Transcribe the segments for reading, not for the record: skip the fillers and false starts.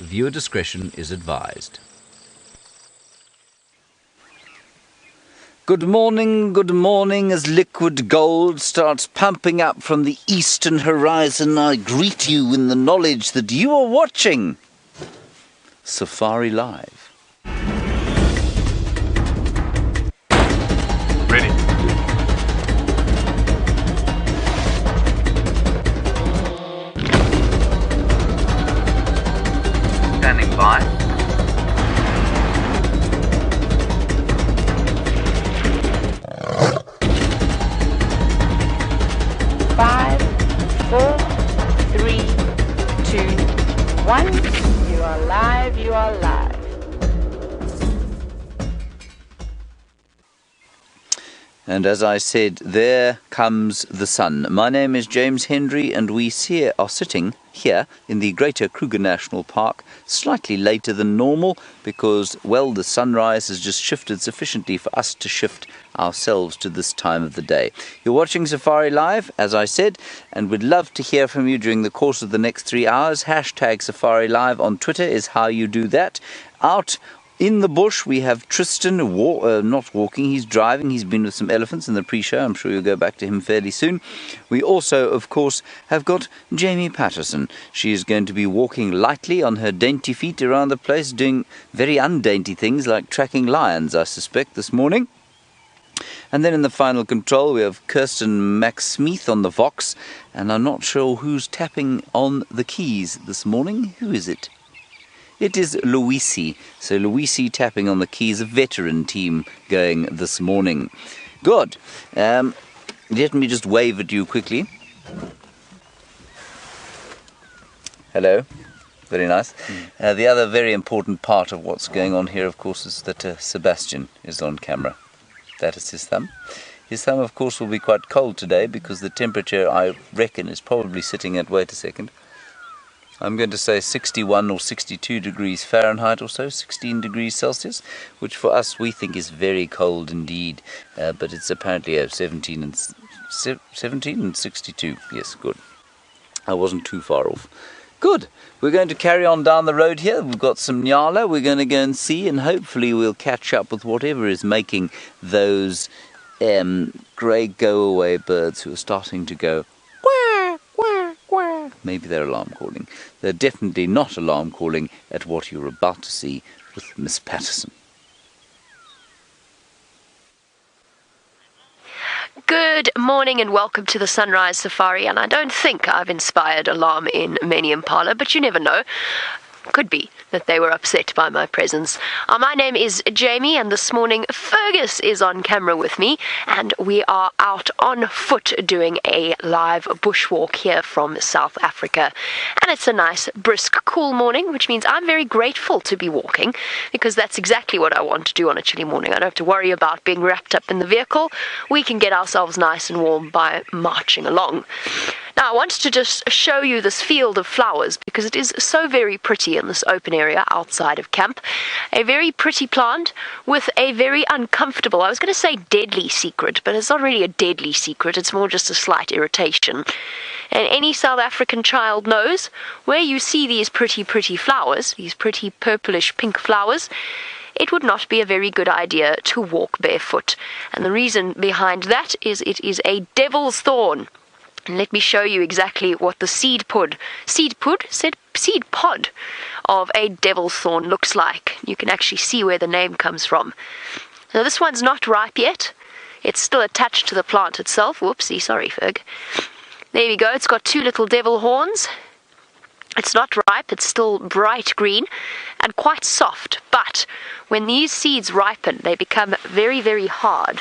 Viewer discretion is advised. Good morning, as liquid gold starts pumping up from the eastern horizon. I greet you in the knowledge that you are watching Safari Live. Ready. Standing by. Five, 4, 3, 2, 1. You are live, you are live. And as I said, there comes the sun. My name is James Hendry, and we are sitting here in the Greater Kruger National Park slightly later than normal because, well, the sunrise has just shifted sufficiently for us to shift ourselves to this time of the day. You're watching Safari Live, as I said, and we'd love to hear from you during the course of the next 3 hours. Hashtag Safari Live on Twitter is how you do that. Out in the bush, we have Tristan, not walking, he's driving. He's been with some elephants in the pre-show. I'm sure you'll go back to him fairly soon. We also, of course, have got Jamie Patterson. She is going to be walking lightly on her dainty feet around the place, doing very undainty things like tracking lions, I suspect, this morning. And then in the final control, we have Kirsten McSmeeth on the Vox. And I'm not sure who's tapping on the keys this morning. Who is it? It is Louisi. So Louisi tapping on the keys, a veteran team going this morning. Good. Let me just wave at you quickly. Hello. Very nice. The other very important part of what's going on here, of course, is that Sebastian is on camera. That is his thumb. His thumb, of course, will be quite cold today because the temperature, I reckon, is probably sitting at, wait a second, I'm going to say 61 or 62 degrees Fahrenheit or so, 16 degrees Celsius, which for us we think is very cold indeed. But it's apparently 17 and 62. Yes, good. I wasn't too far off. Good. We're going to carry on down the road here. We've got some Nyala we're going to go and see, and hopefully we'll catch up with whatever is making those grey go-away birds who are starting to go maybe they're alarm calling. They're definitely not alarm calling at what you're about to see with Miss Patterson. Good morning and welcome to the Sunrise Safari, and I don't think I've inspired alarm in many Impala, but you never know. Could be that they were upset by my presence. My name is Jamie, and this morning Fergus is on camera with me, and we are out on foot doing a live bushwalk here from South Africa. And it's a nice, brisk, cool morning, which means I'm very grateful to be walking, because that's exactly what I want to do on a chilly morning. I don't have to worry about being wrapped up in the vehicle. We can get ourselves nice and warm by marching along. Now, I wanted to just show you this field of flowers because it is so very pretty in this open area outside of camp. A very pretty plant with a very uncomfortable, I was going to say deadly secret, but it's not really a deadly secret, it's more just a slight irritation. And any South African child knows where you see these pretty flowers, these pretty purplish pink flowers, it would not be a very good idea to walk barefoot. And the reason behind that is it is a devil's thorn. And let me show you exactly what the seed pod of a devil's thorn looks like. You can actually see where the name comes from. Now this one's not ripe yet. It's still attached to the plant itself. Whoopsie, sorry Ferg. There we go, it's got 2 little devil horns. It's not ripe, it's still bright green and quite soft. But when these seeds ripen, they become very, very hard.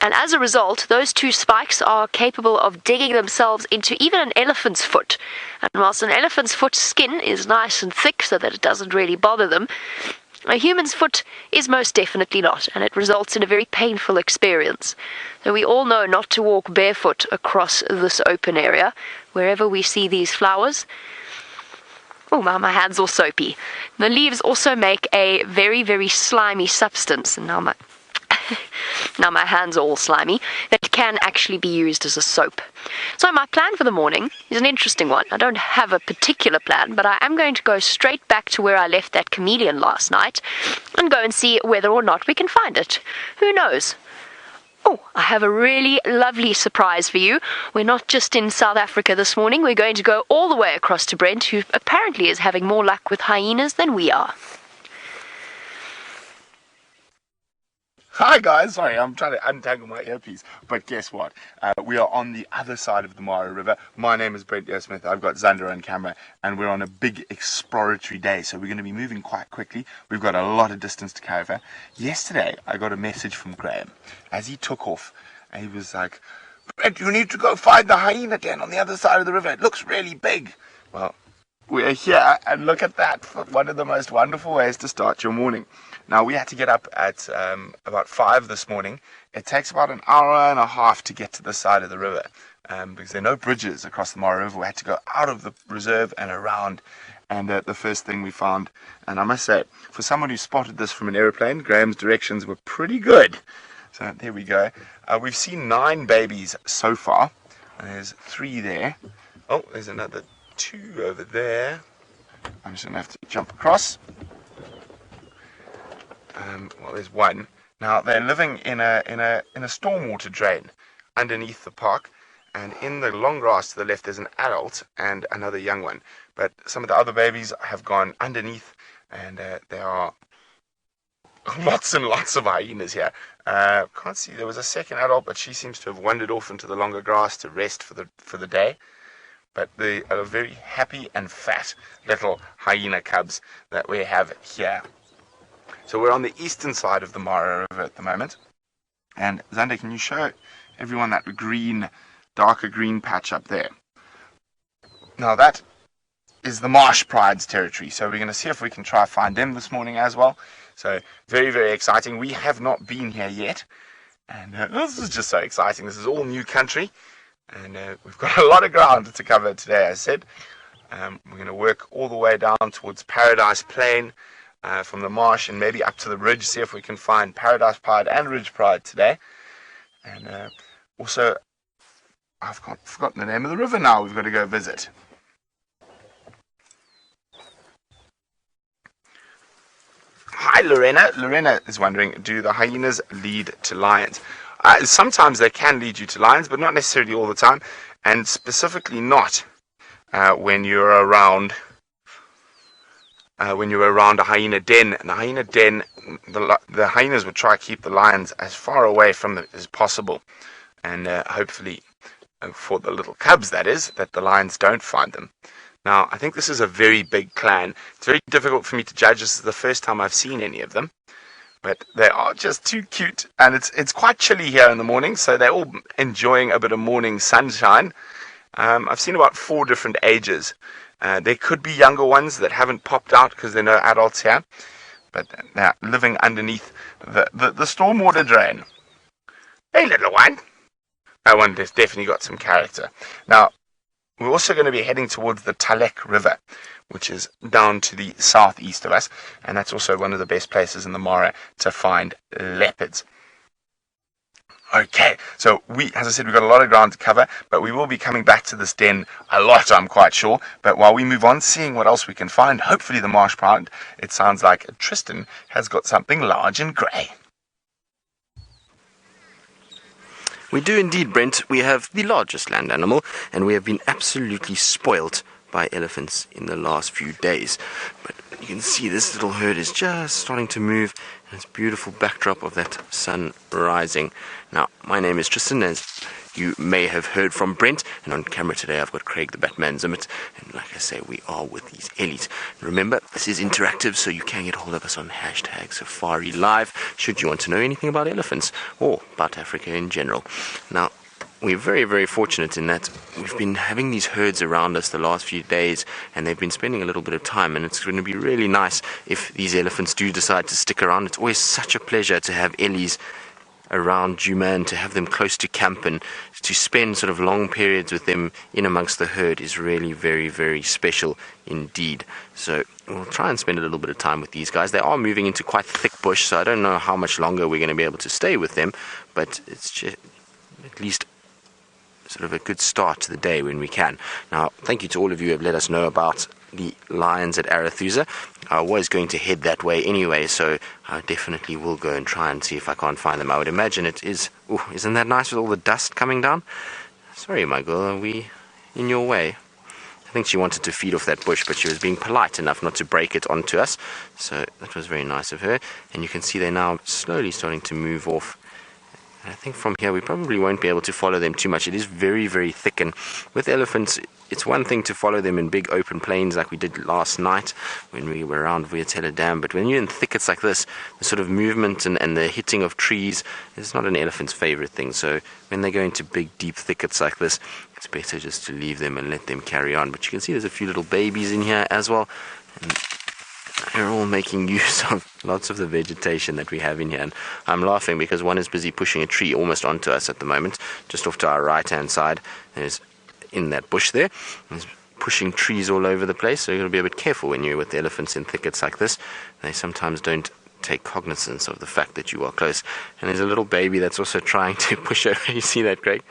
And as a result, those 2 spikes are capable of digging themselves into even an elephant's foot. And whilst an elephant's foot skin is nice and thick so that it doesn't really bother them, a human's foot is most definitely not, and it results in a very painful experience. So we all know not to walk barefoot across this open area, wherever we see these flowers. Oh, my hand's all soapy. The leaves also make a very, very slimy substance, and now my hand's all slimy, that can actually be used as a soap. So my plan for the morning is an interesting one. I don't have a particular plan, but I am going to go straight back to where I left that chameleon last night and go and see whether or not we can find it. Who knows? Oh, I have a really lovely surprise for you. We're not just in South Africa this morning. We're going to go all the way across to Brent, who apparently is having more luck with hyenas than we are. Hi guys, sorry, I'm trying to untangle my earpiece, but guess what? We are on the other side of the Mara River. My name is Brent Smith. I've got Zander on camera, and we're on a big exploratory day, so we're going to be moving quite quickly. We've got a lot of distance to cover. Yesterday, I got a message from Graham. As he took off, he was like, Brent, you need to go find the hyena den on the other side of the river. It looks really big. Well, we're here, and look at that. One of the most wonderful ways to start your morning. Now, we had to get up at about 5 this morning. It takes about an hour and a half to get to the side of the river because there are no bridges across the Mara River. We had to go out of the reserve and around. And the first thing we found, and I must say, for someone who spotted this from an aeroplane, Graham's directions were pretty good. So there we go. We've seen 9 babies so far. There's 3 there. Oh, there's another 2 over there. I'm just going to have to jump across. Well, there's 1. Now they're living in a stormwater drain underneath the park, and in the long grass to the left there's an adult and another young one. But some of the other babies have gone underneath, and there are lots and lots of hyenas here. Can't see, there was a second adult, but she seems to have wandered off into the longer grass to rest for the day. But they are very happy and fat little hyena cubs that we have here. So we're on the eastern side of the Mara River at the moment. And Zander, can you show everyone that darker green patch up there? Now that is the Marsh Pride's territory. So we're going to see if we can try find them this morning as well. So very, very exciting. We have not been here yet. And this is just so exciting. This is all new country. And we've got a lot of ground to cover today, as I said. We're going to work all the way down towards Paradise Plain. From the marsh and maybe up to the ridge, see if we can find Paradise Pride and Ridge Pride today. And also, I've forgotten the name of the river now we've got to go visit. Hi Lorena. Lorena is wondering, do the hyenas lead to lions? Sometimes they can lead you to lions, but not necessarily all the time, and specifically not when you're around a hyena den. And the hyena den, the hyenas would try to keep the lions as far away from it as possible, and hopefully for the little cubs, that is, that the lions don't find them. Now, I think this is a very big clan. It's very difficult for me to judge. This is the first time I've seen any of them, but they are just too cute, and it's quite chilly here in the morning, so they're all enjoying a bit of morning sunshine. I've seen about 4 different ages. There could be younger ones that haven't popped out because there are no adults here, but they're living underneath the stormwater drain. Hey, little one. That one has definitely got some character. Now, we're also going to be heading towards the Talek River, which is down to the southeast of us, and that's also one of the best places in the Mara to find leopards. Okay, so as I said, we've got a lot of ground to cover, but we will be coming back to this den a lot, I'm quite sure. But while we move on, seeing what else we can find, hopefully the Marsh Pride, it sounds like Tristan has got something large and grey. We do indeed, Brent. We have the largest land animal, and we have been absolutely spoilt by elephants in the last few days. But you can see this little herd is just starting to move, and it's a beautiful backdrop of that sun rising. Now, my name is Tristan, as you may have heard from Brent, and on camera today I've got Craig the Batman Zimmet, and like I say, we are with these Ellies. Remember, this is interactive, so you can get hold of us on #SafariLive should you want to know anything about elephants or about Africa in general. Now, we're very, very fortunate in that we've been having these herds around us the last few days, and they've been spending a little bit of time, and it's going to be really nice if these elephants do decide to stick around. It's always such a pleasure to have Ellies around Djuma and to have them close to camp, and to spend sort of long periods with them in amongst the herd is really very, very special indeed. So we'll try and spend a little bit of time with these guys. They are moving into quite thick bush, so I don't know how much longer we're going to be able to stay with them, but it's just at least sort of a good start to the day when we can. Now, thank you to all of you who have let us know about the lions at Arathusa. I was going to head that way anyway, so I definitely will go and try and see if I can't find them. I would imagine it is... Oh, isn't that nice with all the dust coming down? Sorry, my girl, are we in your way? I think she wanted to feed off that bush, but she was being polite enough not to break it onto us, so that was very nice of her. And you can see they're now slowly starting to move off. I think from here we probably won't be able to follow them too much. It is very, very thick, and with elephants, it's one thing to follow them in big open plains like we did last night when we were around Wildebeest Dam, but when you're in thickets like this, the sort of movement and the hitting of trees is not an elephant's favorite thing. So when they go into big, deep thickets like this, it's better just to leave them and let them carry on. But you can see there's a few little babies in here as well, and they're all making use of lots of the vegetation that we have in here. And I'm laughing because one is busy pushing a tree almost onto us at the moment, just off to our right-hand side. There's in that bush there. There's pushing trees all over the place, so you've got to be a bit careful when you're with the elephants in thickets like this. They sometimes don't take cognizance of the fact that you are close. And there's a little baby that's also trying to push over. You see that, Craig?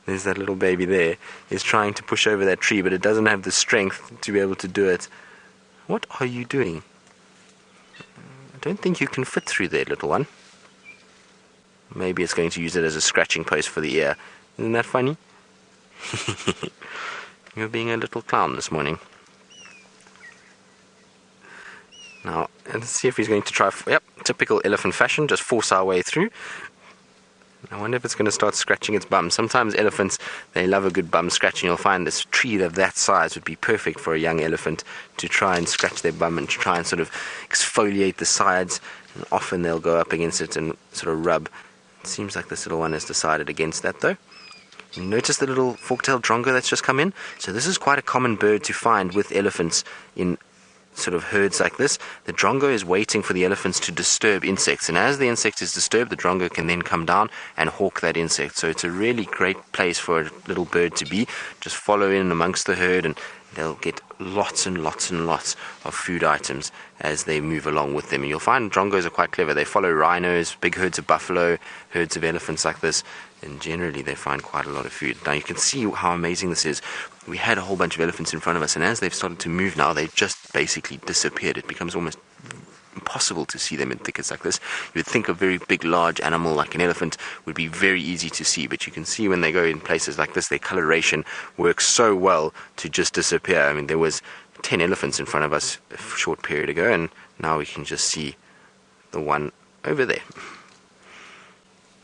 There's that little baby there. He's trying to push over that tree, but it doesn't have the strength to be able to do it. What are you doing? I don't think you can fit through there, little one. Maybe it's going to use it as a scratching post for the ear. Isn't that funny? You're being a little clown this morning. Now, let's see if he's going to try... Yep, typical elephant fashion, just force our way through. I wonder if it's going to start scratching its bum. Sometimes elephants, they love a good bum scratching. You'll find this tree of that size would be perfect for a young elephant to try and scratch their bum and to try and sort of exfoliate the sides. And often they'll go up against it and sort of rub. It seems like this little one has decided against that, though. You notice the little fork-tailed drongo that's just come in? So this is quite a common bird to find with elephants in sort of herds like this. The drongo is waiting for the elephants to disturb insects, and as the insect is disturbed, the drongo can then come down and hawk that insect. So it's a really great place for a little bird to be. Just follow in amongst the herd, and they'll get lots and lots and lots of food items as they move along with them. And you'll find drongos are quite clever. They follow rhinos, big herds of buffalo, herds of elephants like this, and generally they find quite a lot of food. Now you can see how amazing this is. We had a whole bunch of elephants in front of us, and as they've started to move now, they've just basically disappeared. It becomes almost impossible to see them in thickets like this. You would think a very big, large animal like an elephant would be very easy to see, but you can see when they go in places like this, their coloration works so well to just disappear. I mean, there was 10 elephants in front of us a short period ago, and now we can just see the one over there.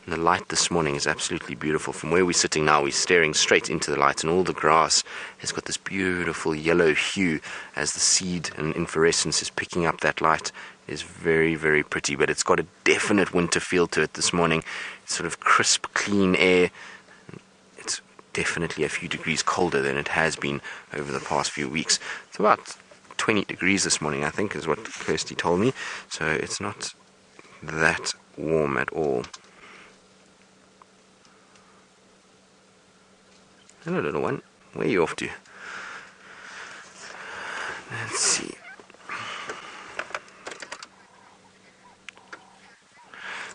And the light this morning is absolutely beautiful. From where we're sitting now, we're staring straight into the light, and all the grass has got this beautiful yellow hue as the seed and inflorescence is picking up that light. It is very, very pretty, but it's got a definite winter feel to it this morning. It's sort of crisp, clean air. It's definitely a few degrees colder than it has been over the past few weeks. It's about 20 degrees this morning, I think, is what Kirsty told me. So it's not that warm at all. Hello, little one. Where are you off to? Let's see.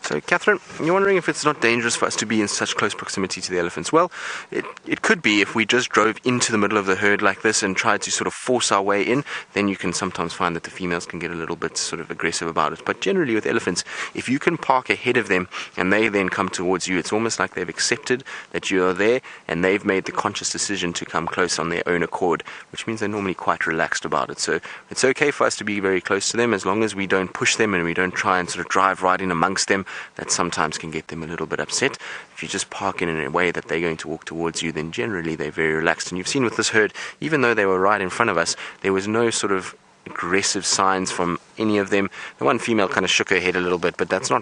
So, Catherine, you're wondering if it's not dangerous for us to be in such close proximity to the elephants. Well, it could be if we just drove into the middle of the herd like this and tried to sort of force our way in. Then you can sometimes find that the females can get a little bit sort of aggressive about it. But generally with elephants, if you can park ahead of them and they then come towards you, it's almost like they've accepted that you are there and they've made the conscious decision to come close on their own accord, which means they're normally quite relaxed about it. So it's okay for us to be very close to them as long as we don't push them and we don't try and sort of drive right in amongst them. That sometimes can get them a little bit upset. If you just park in a way that they're going to walk towards you, then generally they're very relaxed. And you've seen with this herd, even though they were right in front of us, there was no sort of aggressive signs from any of them. The one female kind of shook her head a little bit, but that's not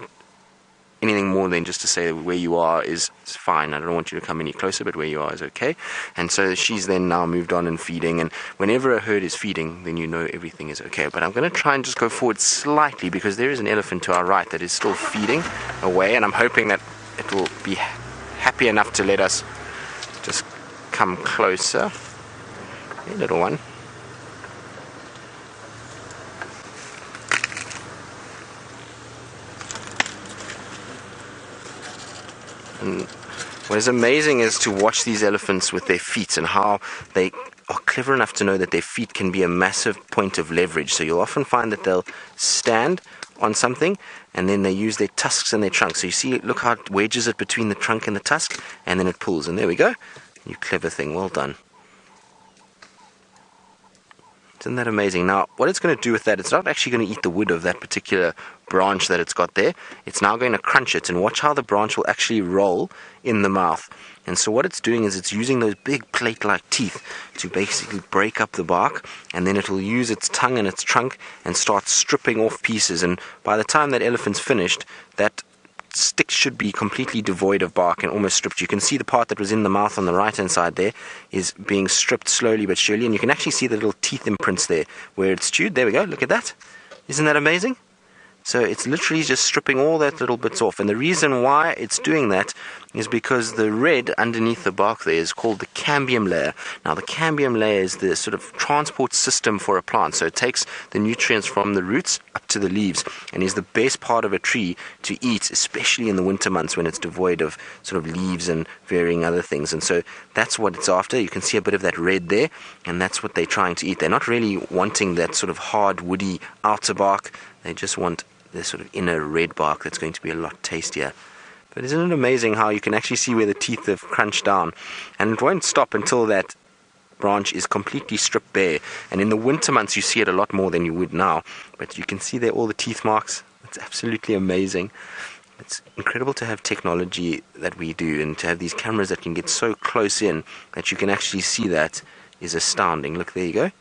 anything more than just to say where you are is fine. I don't want you to come any closer, but where you are is okay. And so she's then now moved on and feeding, and whenever a herd is feeding, then you know everything is okay. But I'm going to try and just go forward slightly because there is an elephant to our right that is still feeding away, and I'm hoping that it will be happy enough to let us just come closer. Hey, little one. And What is amazing is to watch these elephants with their feet and how they are clever enough to know that their feet can be a massive point of leverage. So you'll often find that they'll stand on something and then they use their tusks and their trunk. So you see, look how it wedges it between the trunk and the tusk, and then it pulls. And there we go. You clever thing. Well done. Isn't that amazing? Now, what it's going to do with that, it's not actually going to eat the wood of that particular branch that it's got there. It's now going to crunch it, and watch how the branch will actually roll in the mouth. And so what it's doing is it's using those big plate-like teeth to basically break up the bark, and then it will use its tongue and its trunk and start stripping off pieces. And by the time that elephant's finished, that stick should be completely devoid of bark and almost stripped. You can see the part that was in the mouth on the right hand side there is being stripped slowly but surely, and you can actually see the little teeth imprints there where it's chewed. There we go, look at that. Isn't that amazing? So it's literally just stripping all that little bits off, and the reason why it's doing that is because the red underneath the bark there is called the cambium layer. Now the cambium layer is the sort of transport system for a plant, so it takes the nutrients from the roots up to the leaves and is the best part of a tree to eat, especially in the winter months when it's devoid of sort of leaves and varying other things. And so that's what it's after. You can see a bit of that red there, and that's what they're trying to eat. They're not really wanting that sort of hard woody outer bark. They just want the sort of inner red bark that's going to be a lot tastier. But isn't it amazing how you can actually see where the teeth have crunched down, and it won't stop until that branch is completely stripped bare. And in the winter months you see it a lot more than you would now, but you can see there all the teeth marks. It's absolutely amazing. It's incredible to have technology that we do, and to have these cameras that can get so close in that you can actually see that is astounding. Look, there you go.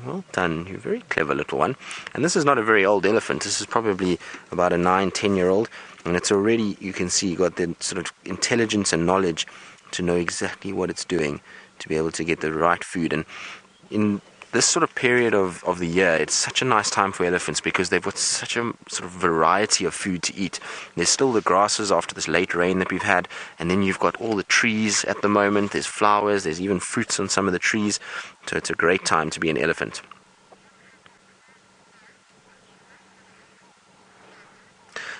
Well done, you're a very clever little one. And this is not a very old elephant. This is probably about a 9-10-year-old, and it's already, you can see, got the sort of intelligence and knowledge to know exactly what it's doing to be able to get the right food. And in this sort of period of the year, it's such a nice time for elephants because they've got such a sort of variety of food to eat. There's still the grasses after this late rain that we've had, and then you've got all the trees at the moment. There's flowers, there's even fruits on some of the trees, so it's a great time to be an elephant.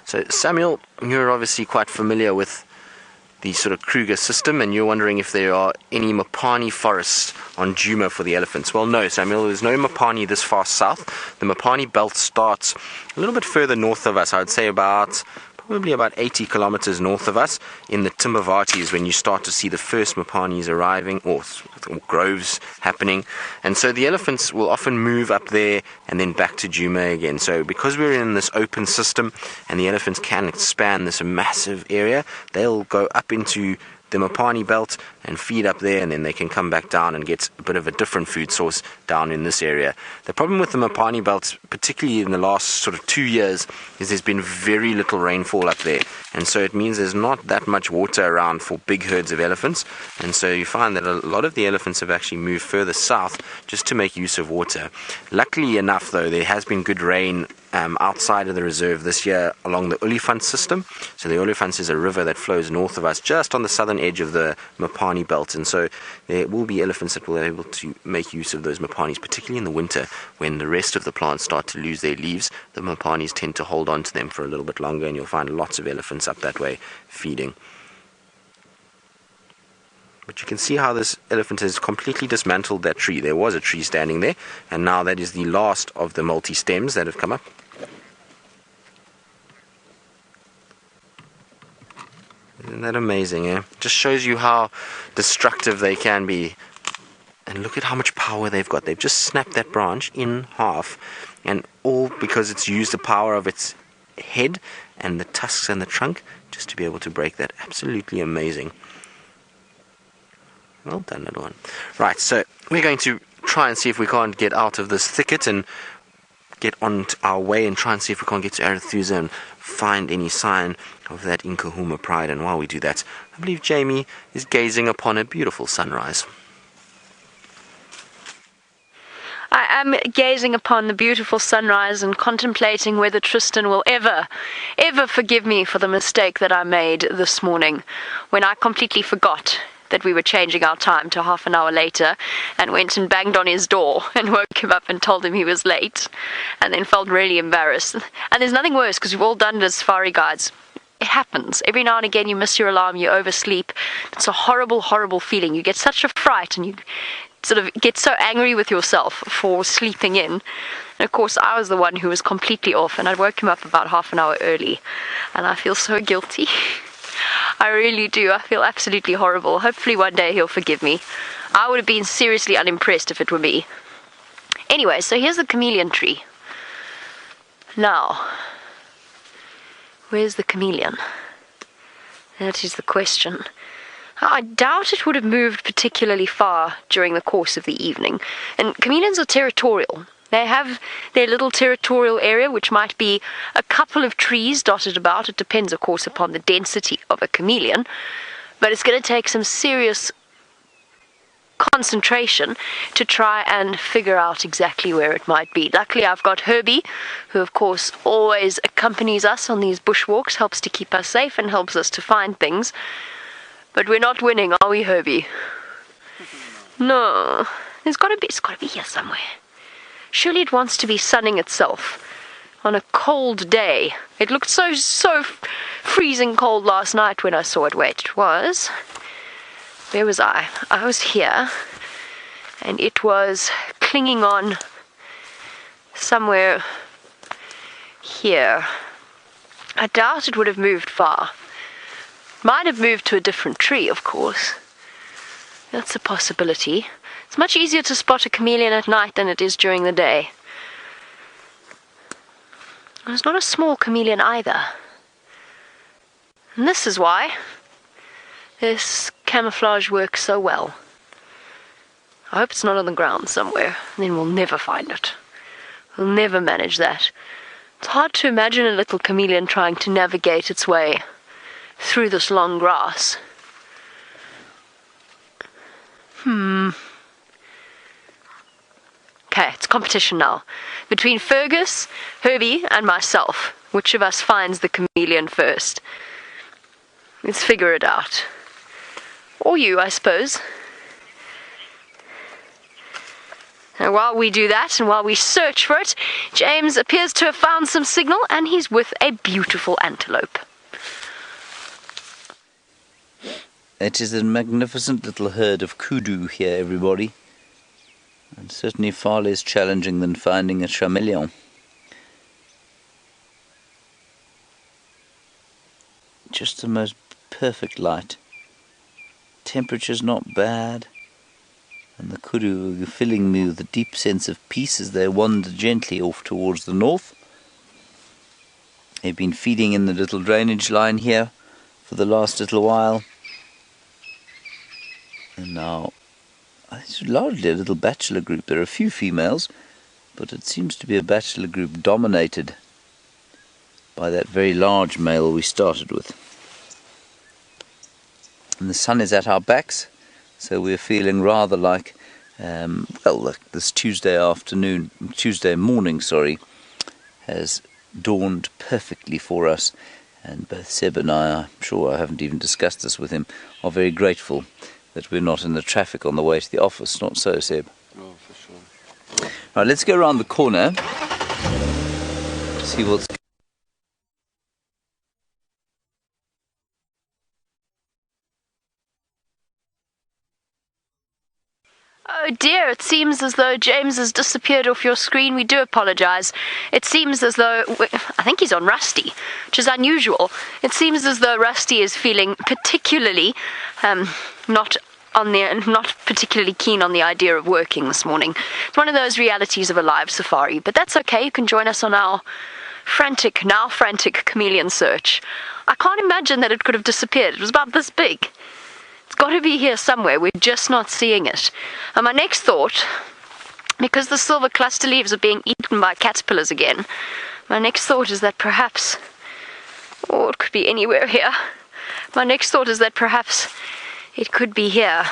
So Samuel, you're obviously quite familiar with the sort of Kruger system, and you're wondering if there are any Mopani forests on Djuma for the elephants. Well, no, Samuel, there's no Mopani this far south. The Mopani belt starts a little bit further north of us. I would say probably about 80 kilometers north of us. In the Timbavati is when you start to see the first Mopanis arriving, or groves happening. And so the elephants will often move up there and then back to Djuma again. So because we're in this open system and the elephants can expand this massive area, they'll go up into the Mopani belt and feed up there, and then they can come back down and get a bit of a different food source down in this area. The problem with the Mopani belt, particularly in the last sort of 2 years, is there's been very little rainfall up there, and so it means there's not that much water around for big herds of elephants, and so you find that a lot of the elephants have actually moved further south just to make use of water. Luckily enough, though, there has been good rain outside of the reserve this year along the Olifant system. So the Olifant is a river that flows north of us, just on the southern edge of the Mopani belt, and so there will be elephants that will be able to make use of those Mopanis, particularly in the winter when the rest of the plants start to lose their leaves. The Mopanis tend to hold on to them for a little bit longer, and you'll find lots of elephants up that way feeding. But you can see how this elephant has completely dismantled that tree. There was a tree standing there, and now that is the last of the multi-stems that have come up. Isn't that amazing, eh? Just shows you how destructive they can be. And look at how much power they've got. They've just snapped that branch in half, and all because it's used the power of its head and the tusks and the trunk just to be able to break that. Absolutely amazing. Well done, little one. Right, so we're going to try and see if we can't get out of this thicket and get on our way and try and see if we can't get to Arathusa and find any sign of that Inkahuma pride. And while we do that, I believe Jamie is gazing upon a beautiful sunrise. I am gazing upon the beautiful sunrise and contemplating whether Tristan will ever forgive me for the mistake that I made this morning when I completely forgot that we were changing our time to half an hour later, and went and banged on his door and woke him up and told him he was late, and then felt really embarrassed. And there's nothing worse, because we've all done it as safari guides. it happens. Every now and again you miss your alarm, you oversleep. It's a horrible, horrible feeling. You get such a fright and you sort of get so angry with yourself for sleeping in. And of course, I was the one who was completely off, and I woke him up about half an hour early. And I feel so guilty. I really do. I feel absolutely horrible. Hopefully one day he'll forgive me. I would have been seriously unimpressed if it were me. Anyway, so here's the chameleon tree. Now, where's the chameleon? That is the question. I doubt it would have moved particularly far during the course of the evening. And chameleons are territorial. They have their little territorial area, which might be a couple of trees dotted about. It depends, of course, upon the density of a chameleon. But it's going to take some serious concentration to try and figure out exactly where it might be. Luckily, I've got Herbie, who, of course, always accompanies us on these bushwalks, helps to keep us safe and helps us to find things. But we're not winning, are we, Herbie? No. It's got to be here somewhere. Surely it wants to be sunning itself on a cold day. It looked so freezing cold last night when I saw it. Wait, it was... Where was I? I was here, and it was clinging on somewhere here. I doubt it would have moved far. Might have moved to a different tree, of course. That's a possibility. It's much easier to spot a chameleon at night than it is during the day. And it's not a small chameleon either. And this is why this camouflage works so well. I hope it's not on the ground somewhere, and then we'll never find it. We'll never manage that. It's hard to imagine a little chameleon trying to navigate its way through this long grass. Okay, it's competition now. Between Fergus, Herbie, and myself. Which of us finds the chameleon first? Let's figure it out. Or you, I suppose. And while we do that, and while we search for it, James appears to have found some signal, and he's with a beautiful antelope. It is a magnificent little herd of kudu here, everybody. And certainly far less challenging than finding a chameleon. Just the most perfect light. Temperature's not bad. And the kudu are filling me with a deep sense of peace as they wander gently off towards the north. They've been feeding in the little drainage line here for the last little while. And now, it's largely a little bachelor group. There are a few females, but it seems to be a bachelor group dominated by that very large male we started with. And the sun is at our backs, so we're feeling rather like, this Tuesday morning, has dawned perfectly for us. And both Seb and I, I'm sure I haven't even discussed this with him, are very grateful that we're not in the traffic on the way to the office. Not so, Seb? Oh, for sure. Right, let's go around the corner, see what's... Oh dear, it seems as though James has disappeared off your screen. We do apologise. It seems as though... I think he's on Rusty, which is unusual. It seems as though Rusty is feeling particularly not particularly keen on the idea of working this morning. It's one of those realities of a live safari, but that's okay. You can join us on our frantic chameleon search. I can't imagine that it could have disappeared. It was about this big. It's got to be here somewhere. We're just not seeing it. And my next thought, because the silver cluster leaves are being eaten by caterpillars again, my next thought is that perhaps... Oh, it could be anywhere here. My next thought is that perhaps it could be here.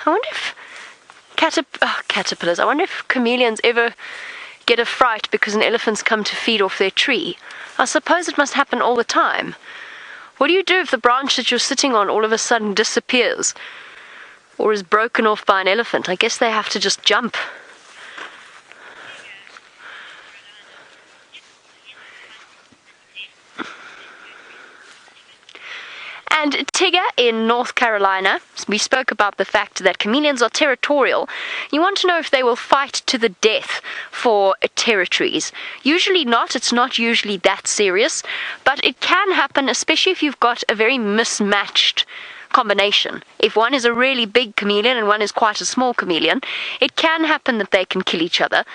I wonder if caterpillars, I wonder if chameleons ever get a fright because an elephant's come to feed off their tree. I suppose it must happen all the time. What do you do if the branch that you're sitting on all of a sudden disappears or is broken off by an elephant? I guess they have to just jump. And Tigger in North Carolina, we spoke about the fact that chameleons are territorial. You want to know if they will fight to the death for territories. Usually not, it's not usually that serious, but it can happen, especially if you've got a very mismatched combination. If one is a really big chameleon and one is quite a small chameleon, it can happen that they can kill each other.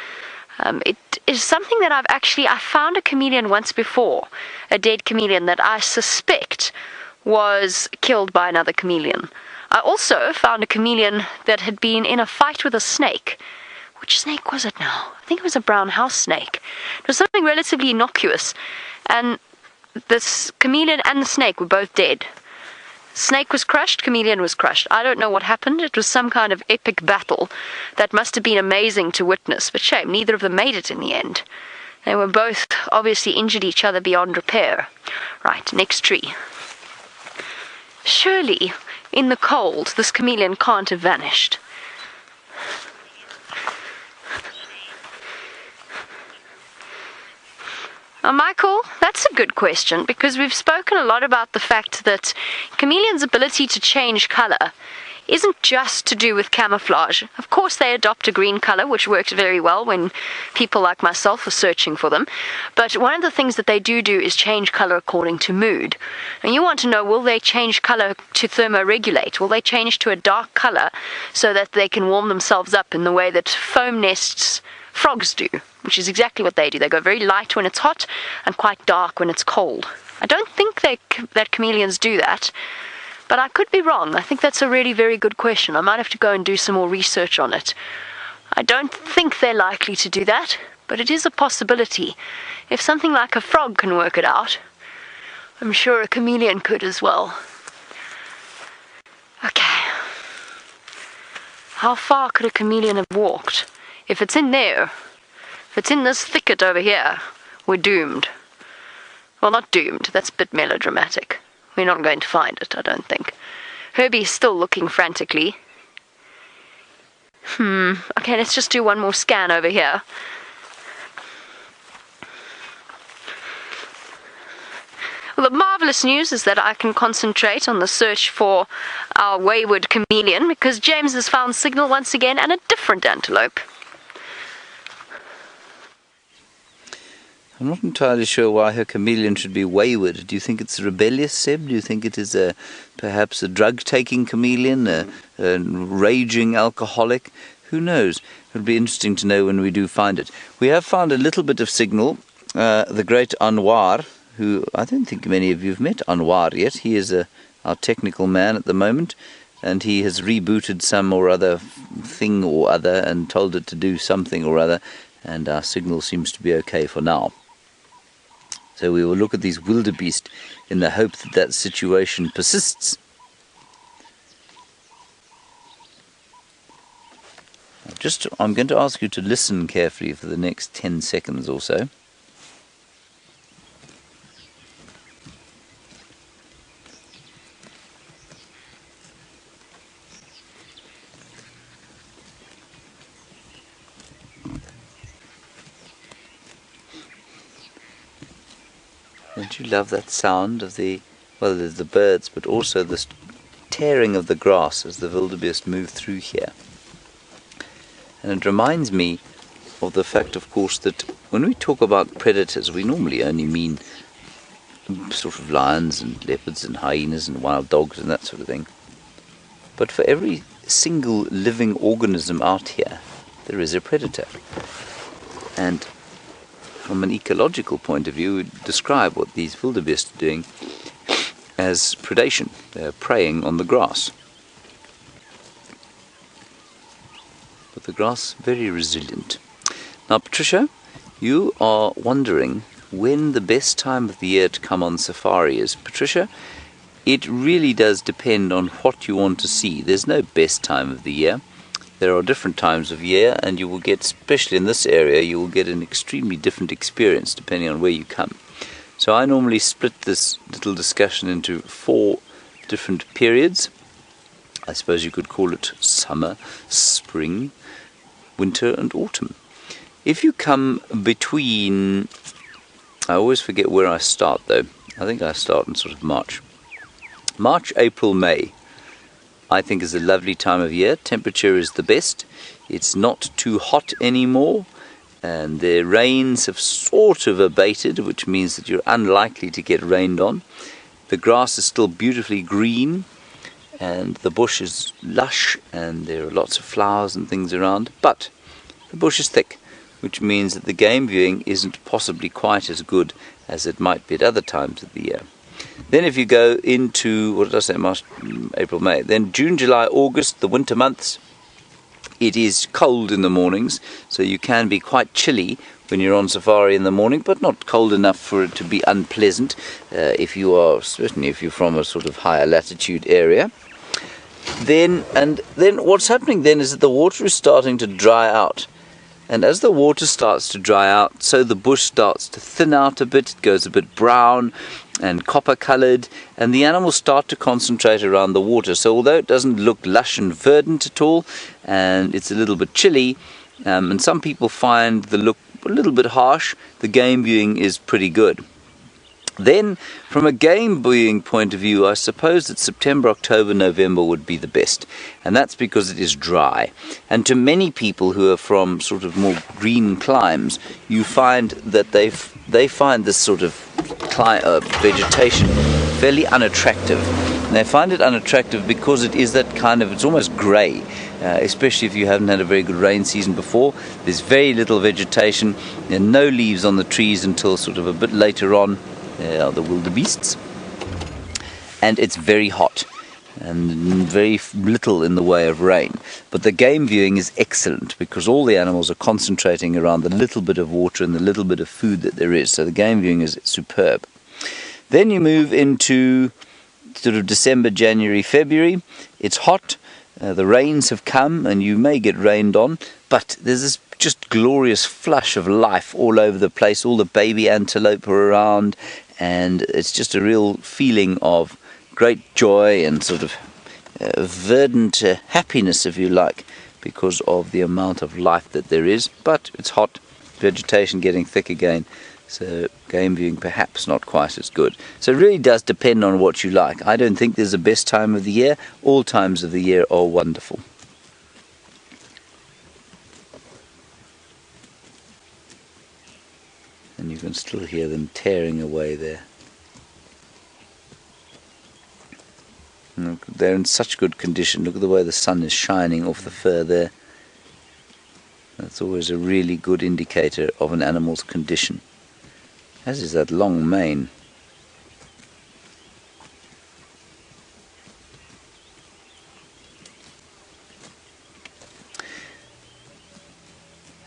It is something that I found a chameleon once before, a dead chameleon that I suspect was killed by another chameleon. I also found a chameleon that had been in a fight with a snake. Which snake was it now? I think it was a brown house snake. It was something relatively innocuous, and this chameleon and the snake were both dead. Snake was crushed, chameleon was crushed. I don't know what happened. It was some kind of epic battle that must have been amazing to witness, but shame, neither of them made it in the end. They were both obviously injured each other beyond repair. Right, next tree. Surely, in the cold, this chameleon can't have vanished. Michael, that's a good question, because we've spoken a lot about the fact that chameleons' ability to change colour isn't just to do with camouflage. Of course, they adopt a green colour, which works very well when people like myself are searching for them. But one of the things that they do is change colour according to mood. And you want to know, will they change colour to thermoregulate? Will they change to a dark colour so that they can warm themselves up in the way that foam nests frogs do, which is exactly what they do. They go very light when it's hot and quite dark when it's cold. I don't think that chameleons do that, but I could be wrong. I think that's a really very good question. I might have to go and do some more research on it. I don't think they're likely to do that, but it is a possibility. If something like a frog can work it out, I'm sure a chameleon could as well. Okay. How far could a chameleon have walked? If it's in there, if it's in this thicket over here, we're doomed. Well, not doomed, that's a bit melodramatic. We're not going to find it, I don't think. Herbie's still looking frantically. Okay, let's just do one more scan over here. Well, the marvellous news is that I can concentrate on the search for our wayward chameleon, because James has found signal once again and a different antelope. I'm not entirely sure why her chameleon should be wayward. Do you think it's rebellious, Seb? Do you think it is perhaps a drug-taking chameleon, a raging alcoholic? Who knows? It'll be interesting to know when we do find it. We have found a little bit of signal. The great Anwar, who I don't think many of you have met Anwar yet. He is our technical man at the moment, and he has rebooted some or other thing or other and told it to do something or other, and our signal seems to be okay for now. So we will look at these wildebeest in the hope that that situation persists. I'm going to ask you to listen carefully for the next 10 seconds or so. Don't you love that sound of the birds, but also the tearing of the grass as the wildebeest move through here? And it reminds me of the fact, of course, that when we talk about predators, we normally only mean sort of lions and leopards and hyenas and wild dogs and that sort of thing. But for every single living organism out here, there is a predator. And from an ecological point of view, we describe what these wildebeest are doing as predation. They're preying on the grass. But the grass, very resilient. Now, Patricia, you are wondering when the best time of the year to come on safari is. Patricia, it really does depend on what you want to see. There's no best time of the year. There are different times of year, and you will get, especially in this area, you will get an extremely different experience depending on where you come. So I normally split this little discussion into 4 different periods. I suppose you could call it summer, spring, winter and autumn. If you come between, I always forget where I start though. I think I start in sort of March. March, April, May, I think, is a lovely time of year. Temperature is the best. It's not too hot anymore, and the rains have sort of abated, which means that you're unlikely to get rained on. The grass is still beautifully green, and the bush is lush, and there are lots of flowers and things around, but the bush is thick, which means that the game viewing isn't possibly quite as good as it might be at other times of the year. Then if you go into, what did I say, March, April, May, then June, July, August, the winter months, it is cold in the mornings, so you can be quite chilly when you're on safari in the morning, but not cold enough for it to be unpleasant if you're from a sort of higher latitude area. Then what's happening then is that the water is starting to dry out. And as the water starts to dry out, so the bush starts to thin out a bit, it goes a bit brown and copper coloured, and the animals start to concentrate around the water. So although it doesn't look lush and verdant at all, and it's a little bit chilly, and some people find the look a little bit harsh, the game viewing is pretty good. Then, from a game viewing point of view, I suppose that September, October, November would be the best. And that's because it is dry. And to many people who are from sort of more green climes, you find that they find this sort of vegetation fairly unattractive. And they find it unattractive because it is that kind of, it's almost grey. Especially if you haven't had a very good rain season before. There's very little vegetation. There are no leaves on the trees until sort of a bit later on. There are the wildebeests, and it's very hot and very little in the way of rain. But the game viewing is excellent because all the animals are concentrating around the little bit of water and the little bit of food that there is. So the game viewing is superb. Then you move into sort of December, January, February. It's hot. The rains have come and you may get rained on, but there's this just glorious flush of life all over the place. All the baby antelope are around, and it's just a real feeling of great joy and sort of verdant happiness, if you like, because of the amount of life that there is. But it's hot, vegetation getting thick again, so game viewing perhaps not quite as good. So it really does depend on what you like. I don't think there's a best time of the year. All times of the year are wonderful. And you can still hear them tearing away there. Look, they're in such good condition. Look at the way the sun is shining off the fur there. That's always a really good indicator of an animal's condition, as is that long mane.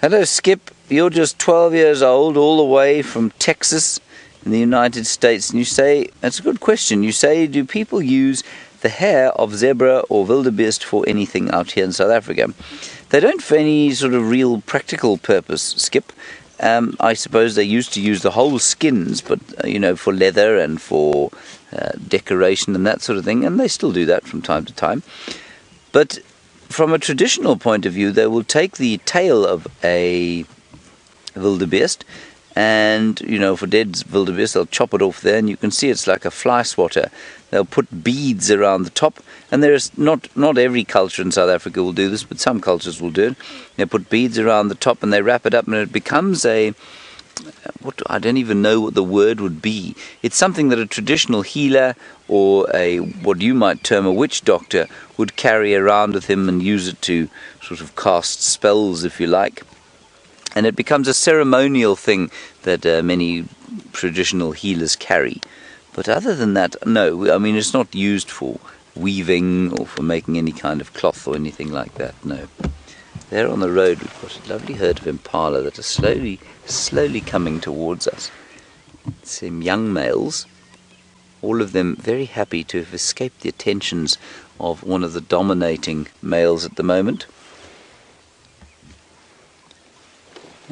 Hello Skip, you're just 12 years old, all the way from Texas in the United States, and you say, that's a good question, you say, do people use the hair of zebra or wildebeest for anything out here in South Africa? They don't for any sort of real practical purpose, Skip. I suppose they used to use the whole skins, but for leather and for decoration and that sort of thing, and they still do that from time to time. But from a traditional point of view, they will take the tail of a wildebeest, and for dead wildebeest, they'll chop it off there, and you can see it's like a fly swatter. They'll put beads around the top, and there's not every culture in South Africa will do this, but some cultures will do it. They put beads around the top, and they wrap it up, and it becomes I don't even know what the word would be. It's something that a traditional healer or what you might term a witch doctor would carry around with him and use it to sort of cast spells, if you like. And it becomes a ceremonial thing that many traditional healers carry. But other than that, no, I mean, it's not used for weaving or for making any kind of cloth or anything like that, no. There on the road, we've got a lovely herd of impala that are slowly coming towards us. Some young males, all of them very happy to have escaped the attentions of one of the dominating males at the moment.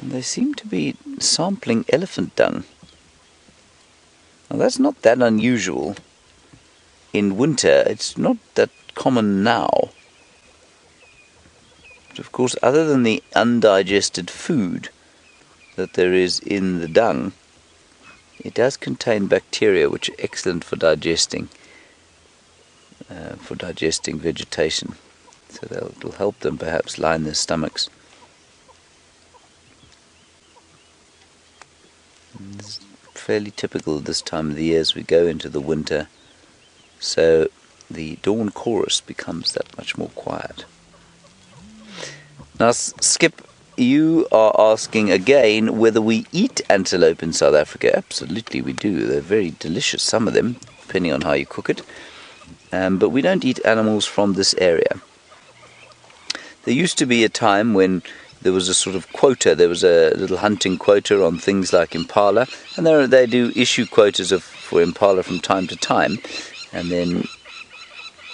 And they seem to be sampling elephant dung. Now that's not that unusual. In winter, it's not that common now. But of course, other than the undigested food that there is in the dung, it does contain bacteria which are excellent for digesting. for digesting vegetation. So it'll help them perhaps line their stomachs. It's fairly typical this time of the year as we go into the winter, so the dawn chorus becomes that much more quiet. Now, Skip, you are asking again whether we eat antelope in South Africa. Absolutely we do. They're very delicious, some of them, depending on how you cook it. But we don't eat animals from this area. There used to be a time when there was a sort of quota. There was a little hunting quota on things like impala, and they do issue quotas for impala from time to time, and then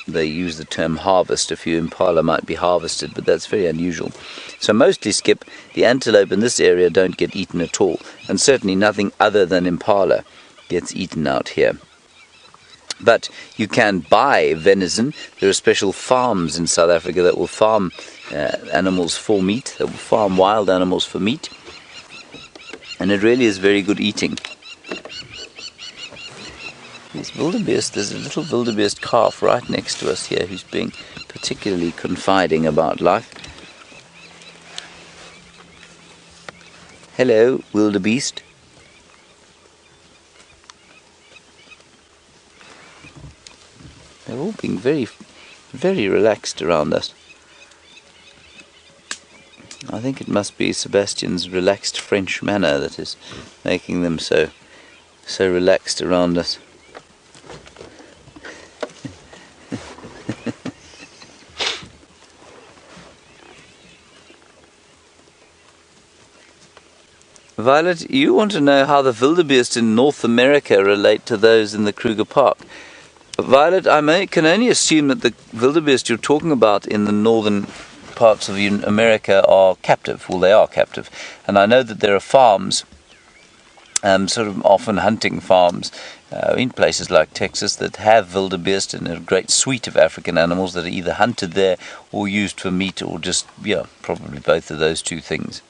they use the term harvest. A few impala might be harvested, but that's very unusual. So mostly, Skip, the antelope in this area don't get eaten at all, and certainly nothing other than impala gets eaten out here. But you can buy venison. There are special farms in South Africa that will farm animals for meat. They will farm wild animals for meat. And it really is very good eating. These wildebeest, there's a little wildebeest calf right next to us here who's being particularly confiding about life. Hello, wildebeest. They're all being very, very relaxed around us. I think it must be Sebastian's relaxed French manner that is making them so relaxed around us. Violet, you want to know how the wildebeest in North America relate to those in the Kruger Park. Violet, I can only assume that the wildebeest you're talking about in the northern parts of America are captive. Well, they are captive. And I know that there are farms, sort of often hunting farms, in places like Texas that have wildebeest and a great suite of African animals that are either hunted there or used for meat or just, probably both of those two things.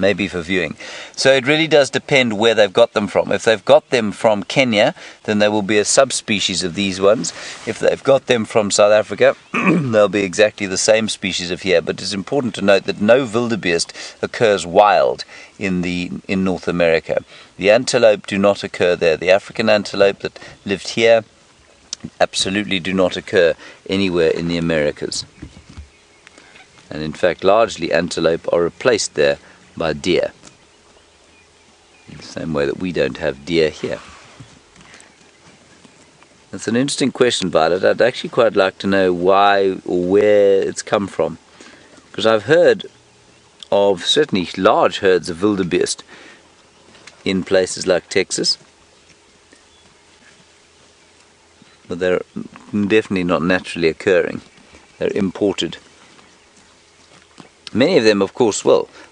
Maybe for viewing. So it really does depend where they've got them from. If they've got them from Kenya, then there will be a subspecies of these ones. If they've got them from South Africa, they'll be exactly the same species of here. But it's important to note that no wildebeest occurs wild in North America. The antelope do not occur there. The African antelope that lived here absolutely do not occur anywhere in the Americas. And in fact, largely antelope are replaced there by deer, in the same way that we don't have deer here. That's an interesting question, Violet. I'd actually quite like to know why or where it's come from, because I've heard of certainly large herds of wildebeest in places like Texas, but they're definitely not naturally occurring. They're imported. Many of them, of course,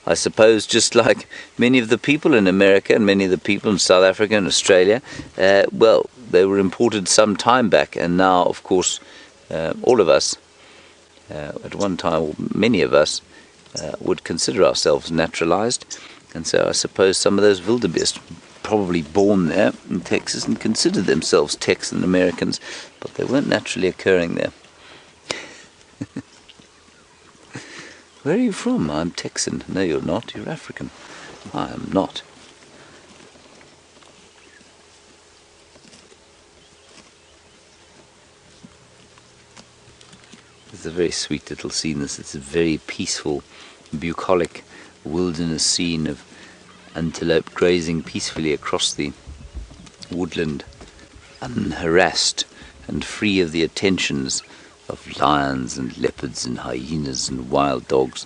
I suppose just like many of the people in America and many of the people in South Africa and Australia, they were imported some time back, and now, of course, all of us, at one time, or many of us, would consider ourselves naturalized, and so I suppose some of those wildebeest probably born there in Texas and considered themselves Texan Americans, but they weren't naturally occurring there. Where are you from? I'm Texan. No, you're not. You're African. I am not. It's a very sweet little scene. It's a very peaceful, bucolic wilderness scene of antelope grazing peacefully across the woodland, unharassed and free of the attentions of lions and leopards and hyenas and wild dogs.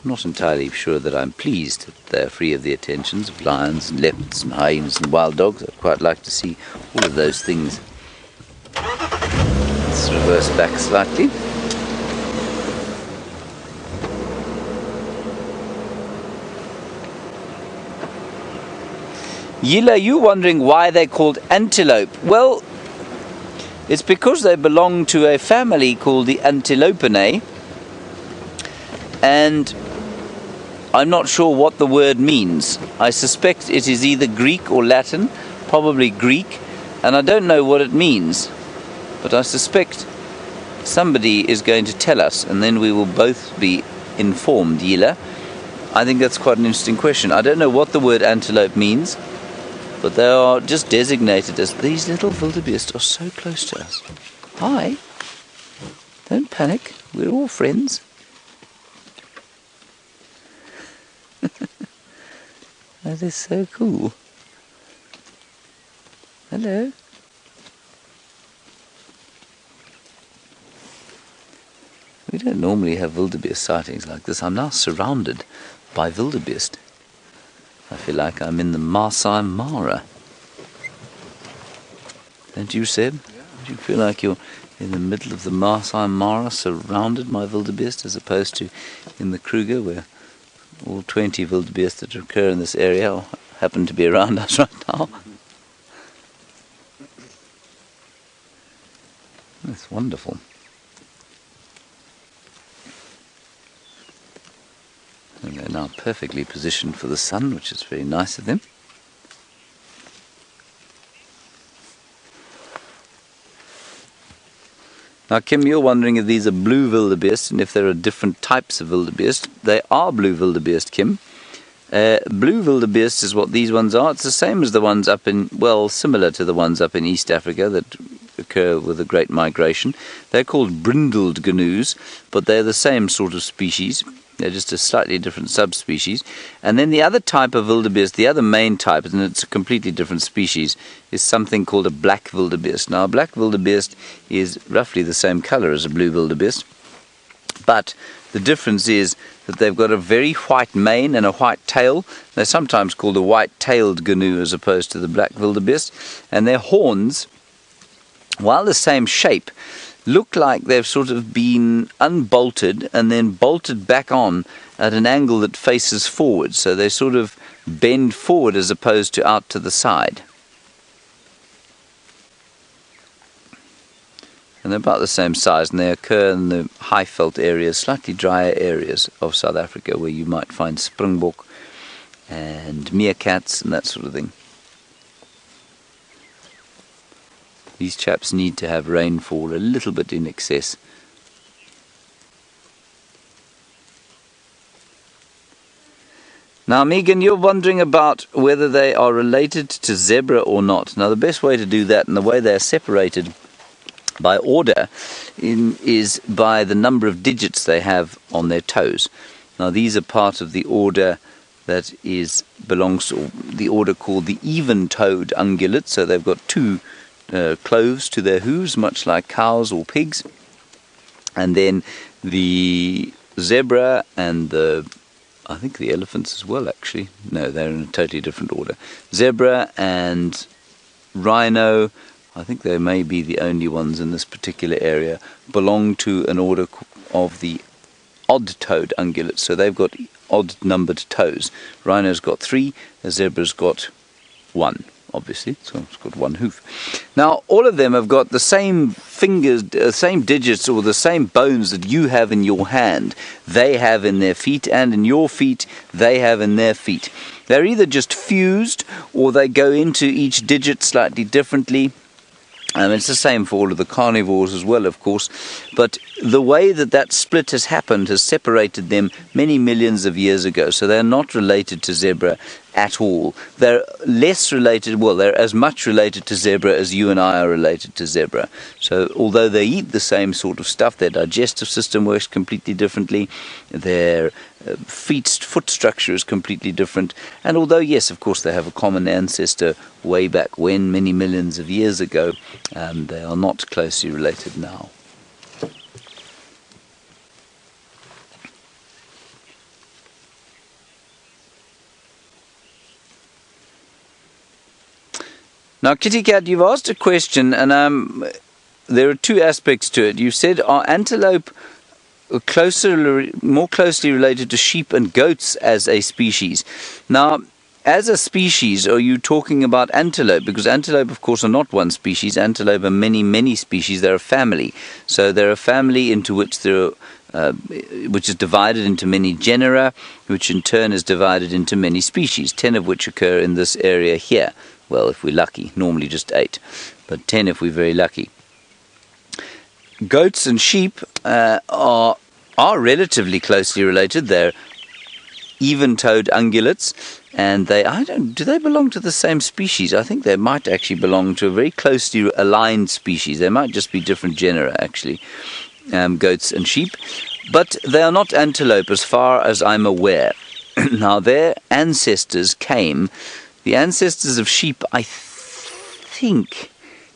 I'm not entirely sure that I'm pleased that they're free of the attentions of lions and leopards and hyenas and wild dogs. I'd quite like to see all of those things. Let's reverse back slightly. Yila, you wondering why they're called antelope? Well, it's because they belong to a family called the Antilopenae, and I'm not sure what the word means. I suspect it is either Greek or Latin, probably Greek, and I don't know what it means. But I suspect somebody is going to tell us, and then we will both be informed, Yila. I think that's quite an interesting question. I don't know what the word antelope means, but they are just designated as... These little wildebeest are so close to us. Hi. Don't panic. We're all friends. Oh, they're so cool. Hello. We don't normally have wildebeest sightings like this. I'm now surrounded by wildebeest. I feel like I'm in the Masai Mara. Don't you, Seb? Yeah. Do you feel like you're in the middle of the Masai Mara, surrounded by wildebeest, as opposed to in the Kruger, where all 20 wildebeest that occur in this area happen to be around us right now? That's wonderful. And they're now perfectly positioned for the sun, which is very nice of them. Now, Kim, you're wondering if these are blue wildebeest and if there are different types of wildebeest. They are blue wildebeest, Kim. Blue wildebeest is what these ones are. It's the same as the ones up in, well, similar to the ones up in East Africa that occur with a great migration. They're called brindled gnu's, but they're the same sort of species. They're just a slightly different subspecies. And then the other type of wildebeest, the other main type, and it's a completely different species, is something called a black wildebeest. Now, a black wildebeest is roughly the same color as a blue wildebeest, but the difference is that they've got a very white mane and a white tail. They're sometimes called a white-tailed gnu as opposed to the black wildebeest. And their horns, while the same shape, look like they've sort of been unbolted and then bolted back on at an angle that faces forward. So they sort of bend forward as opposed to out to the side. And they're about the same size, and they occur in the high-veld areas, slightly drier areas of South Africa, where you might find springbok and meerkats and that sort of thing. These chaps need to have rainfall a little bit in excess. Now, Megan, you're wondering about whether they are related to zebra or not. Now, the best way to do that, and the way they're separated by order, is by the number of digits they have on their toes. Now, these are part of the order that belongs to the order called the even-toed ungulate. So they've got two cloves to their hooves, much like cows or pigs. And then the zebra and I think the elephants as well, actually. No, they're in a totally different order. Zebra and rhino, I think they may be the only ones in this particular area, belong to an order of the odd-toed ungulates. So they've got odd-numbered toes. Rhino's got 3, the zebra's got 1. Obviously, so it's got 1 hoof. Now, all of them have got the same fingers, same digits, or the same bones that you have in your hand, they have in their feet, and in your feet, they have in their feet. They're either just fused, or they go into each digit slightly differently. It's the same for all of the carnivores as well, of course, but the way that split has happened has separated them many millions of years ago, so they're not related to zebra at all. They're less related, well, they're as much related to zebra as you and I are related to zebra. So although they eat the same sort of stuff, their digestive system works completely differently, their foot structure is completely different, and although, yes, of course, they have a common ancestor way back when, many millions of years ago, they are not closely related now. Now, Kitty Cat, you've asked a question, and there are two aspects to it. You said, are antelope more closely related to sheep and goats as a species? Now, as a species, are you talking about antelope? Because antelope, of course, are not one species. Antelope are many, many species. They're a family. So they're a family into which which is divided into many genera, which in turn is divided into many species, 10 of which occur in this area here. Well, if we're lucky, normally just 8, but 10 if we're very lucky. Goats and sheep are relatively closely related. They're even-toed ungulates, and do they belong to the same species? I think they might actually belong to a very closely aligned species. They might just be different genera, actually, goats and sheep. But they are not antelope as far as I'm aware. Now, their ancestors the ancestors of sheep, I think,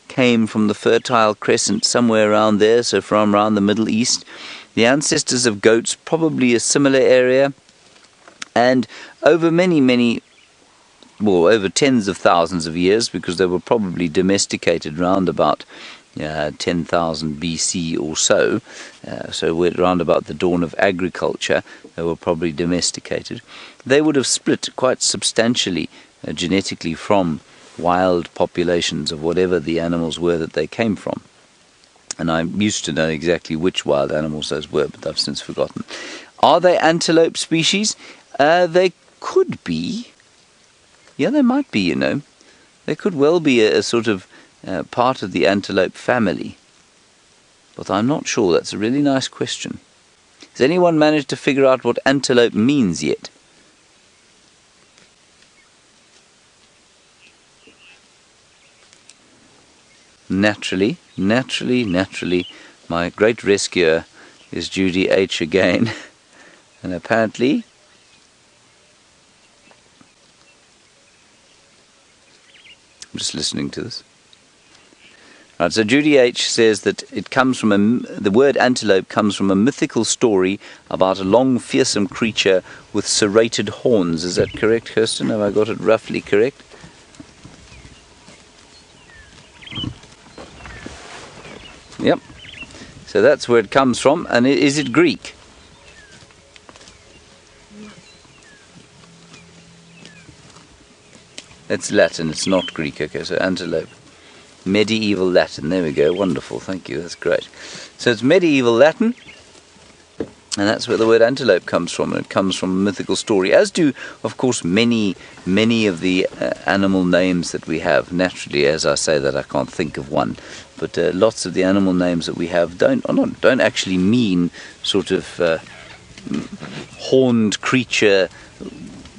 came from the Fertile Crescent, somewhere around there, so from around the Middle East. The ancestors of goats, probably a similar area. And over over tens of thousands of years, because they were probably domesticated round about 10,000 BC or so, so we're round about the dawn of agriculture, they were probably domesticated. They would have split quite substantially genetically from wild populations of whatever the animals were that they came from. And I used to know exactly which wild animals those were, but I've since forgotten. Are they antelope species? They could be. Yeah, they might be, They could well be a sort of part of the antelope family. But I'm not sure. That's a really nice question. Has anyone managed to figure out what antelope means yet? Naturally, my great rescuer is Judy H. again. And apparently, I'm just listening to this. Right, so Judy H. says that it comes from the word antelope comes from a mythical story about a long, fearsome creature with serrated horns. Is that correct, Kirsten? Have I got it roughly correct? Yep. So that's where it comes from. And is it Greek? It's Latin, it's not Greek. Okay, so antelope. Medieval Latin, there we go, wonderful, thank you, that's great. So it's medieval Latin, and that's where the word antelope comes from, and it comes from a mythical story, as do, of course, many of the animal names that we have. Naturally, as I say that, I can't think of one, but lots of the animal names that we have don't actually mean sort of horned creature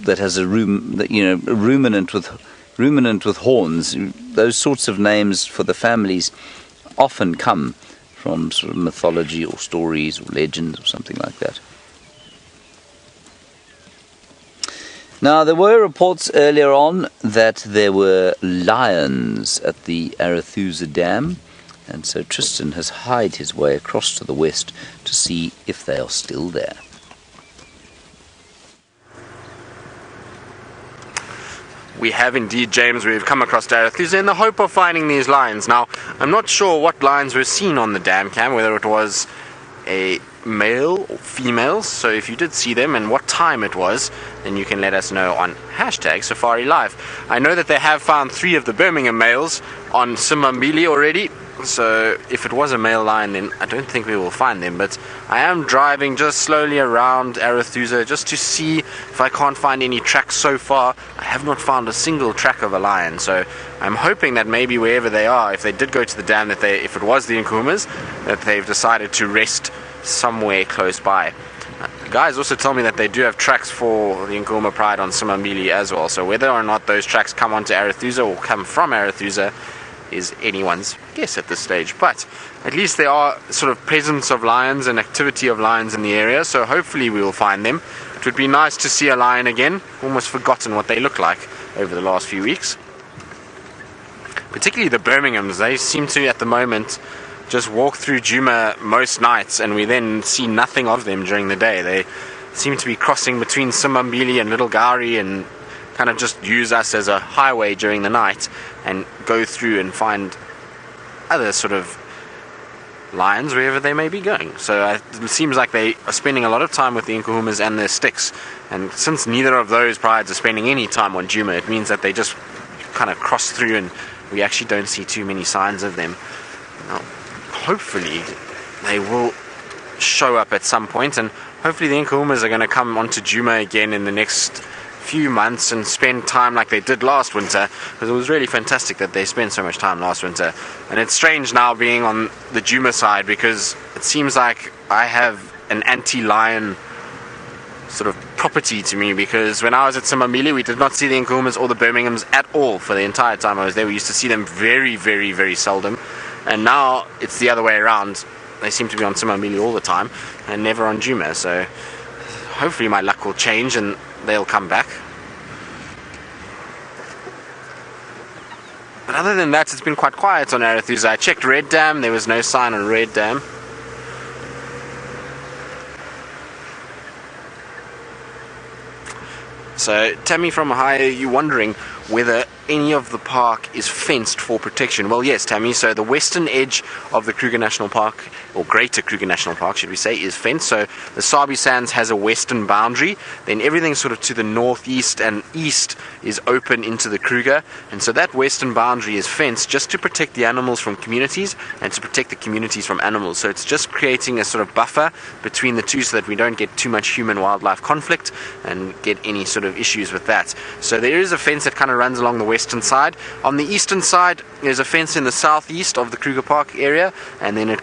that has a ruminant with horns. Those sorts of names for the families often come from sort of mythology or stories or legends or something like that. Now, there were reports earlier on that there were lions at the Arathusa Dam, and so Tristan has hied his way across to the west to see if they are still there. We have indeed, James. We've come across Arathusa in the hope of finding these lions. Now, I'm not sure what lions were seen on the dam cam, whether it was a male or female. So if you did see them and what time it was, then you can let us know on #SafariLive. I know that they have found 3 of the Birmingham males on Simambili already. So if it was a male lion, then I don't think we will find them. But I am driving just slowly around Arathusa just to see if I can't find any tracks so far. I have not found a single track of a lion. So I'm hoping that maybe wherever they are, if they did go to the dam, if it was the Nkuhumas, that they've decided to rest somewhere close by. The guys also tell me that they do have tracks for the Nkuhuma Pride on Simambili as well. So whether or not those tracks come onto Arathusa or come from Arathusa is anyone's guess at this stage, but at least there are sort of presence of lions and activity of lions in the area, so hopefully we will find them. It would be nice to see a lion again. Almost forgotten what they look like over the last few weeks, particularly the Birminghams. They seem to at the moment just walk through Djuma most nights, and we then see nothing of them during the day. They seem to be crossing between Simambili and Little Gowrie and kind of just use us as a highway during the night and go through and find other sort of lions wherever they may be going. So it seems like they are spending a lot of time with the Nkuhumas and their sticks, and since neither of those prides are spending any time on Djuma, it means that they just kind of cross through and we actually don't see too many signs of them. Now, hopefully they will show up at some point, and hopefully the Nkuhumas are going to come onto Djuma again in the next few months and spend time like they did last winter, because it was really fantastic that they spent so much time last winter. And it's strange now being on the Djuma side, because it seems like I have an anti-lion sort of property to me, because when I was at Chameleon, we did not see the Nkuhumas or the Birminghams at all for the entire time I was there. We used to see them very, very, very seldom, and now it's the other way around. They seem to be on Chameleon all the time and never on Djuma, so hopefully my luck will change and they'll come back. But other than that, it's been quite quiet on Arathusa. I checked Red Dam, there was no sign on Red Dam. So, Tammy from Hyena, you're wondering whether any of the park is fenced for protection. Well, yes, Tammy. So the western edge of the Kruger National Park, or Greater Kruger National Park, should we say, is fenced. So the Sabi Sands has a western boundary. Then everything sort of to the northeast and east is open into the Kruger. And so that western boundary is fenced just to protect the animals from communities and to protect the communities from animals. So it's just creating a sort of buffer between the two so that we don't get too much human-wildlife conflict and get any sort of issues with that. So there is a fence that kind of runs along the western side. On the eastern side, there's a fence in the southeast of the Kruger Park area, and then it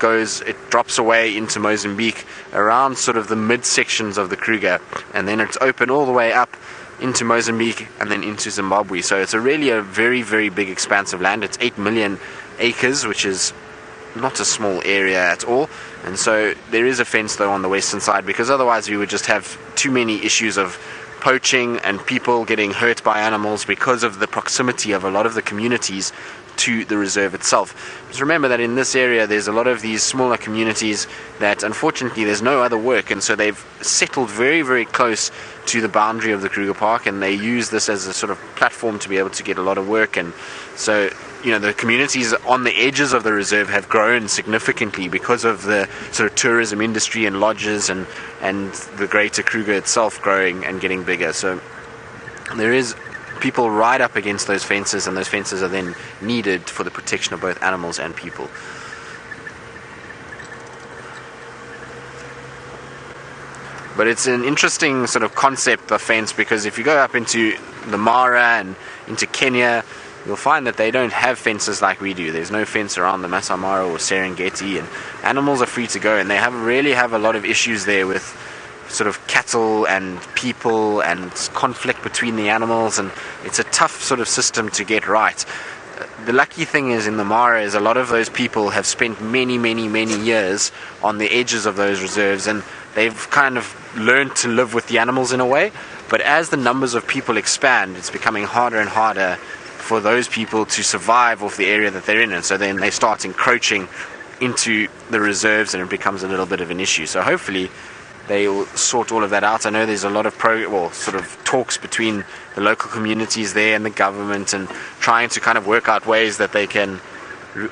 drops away into Mozambique around sort of the mid-sections of the Kruger, and then it's open all the way up into Mozambique and then into Zimbabwe. So it's really a very, very big expanse of land. It's 8 million acres, which is not a small area at all. And so there is a fence though on the western side, because otherwise we would just have too many issues of poaching and people getting hurt by animals because of the proximity of a lot of the communities to the reserve itself. Just remember that in this area there's a lot of these smaller communities that unfortunately there's no other work, and so they've settled very, very close to the boundary of the Kruger Park, and they use this as a sort of platform to be able to get a lot of work. And so, you know, the communities on the edges of the reserve have grown significantly because of the sort of tourism industry and lodges and the greater Kruger itself growing and getting bigger. So there is people right up against those fences, and those fences are then needed for the protection of both animals and people. But it's an interesting sort of concept, the fence, because if you go up into the Mara and into Kenya, you'll find that they don't have fences like we do. There's no fence around the Masai Mara or Serengeti, and animals are free to go, and they really have a lot of issues there with sort of cattle and people and conflict between the animals, and it's a tough sort of system to get right. The lucky thing is in the Mara is a lot of those people have spent many, many, many years on the edges of those reserves, and they've kind of learned to live with the animals in a way. But as the numbers of people expand, it's becoming harder and harder for those people to survive off the area that they're in, and so then they start encroaching into the reserves, and it becomes a little bit of an issue. So hopefully they will sort all of that out. I know there's a lot of sort of talks between the local communities there and the government, and trying to kind of work out ways that they can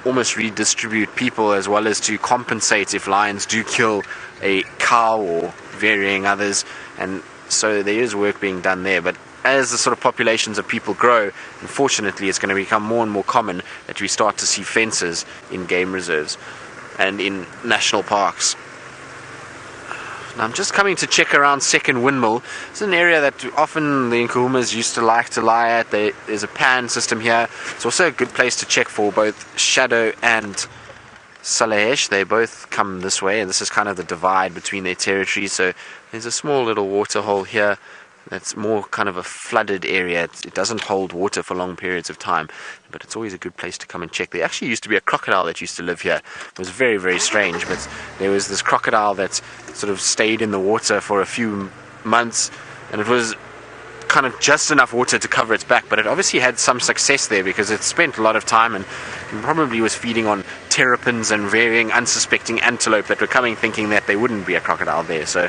almost redistribute people, as well as to compensate if lions do kill a cow or varying others. And so there is work being done there. But as the sort of populations of people grow, unfortunately it's going to become more and more common that we start to see fences in game reserves and in national parks. Now I'm just coming to check around Second Windmill. It's an area that often the Nkuhumas used to like to lie at. There's a pan system here. It's also a good place to check for both Shadow and Salahesh. They both come this way, and this is kind of the divide between their territories. So there's a small little water hole here that's more kind of a flooded area. It doesn't hold water for long periods of time, but it's always a good place to come and check. There actually used to be a crocodile that used to live here. It was very, very strange, but there was this crocodile that sort of stayed in the water for a few months, and it was kind of just enough water to cover its back, but it obviously had some success there because it spent a lot of time and probably was feeding on terrapins and varying unsuspecting antelope that were coming thinking that there wouldn't be a crocodile there. So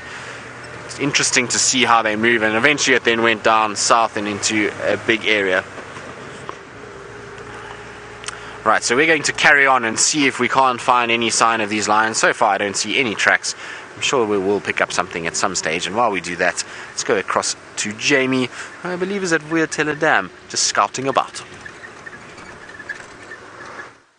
it's interesting to see how they move, and eventually it then went down south and into a big area. Right, so we're going to carry on and see if we can't find any sign of these lions. So far I don't see any tracks. I'm sure we will pick up something at some stage, and while we do that, let's go across to Jamie, who I believe is at WildEarthTV Dam, just scouting about.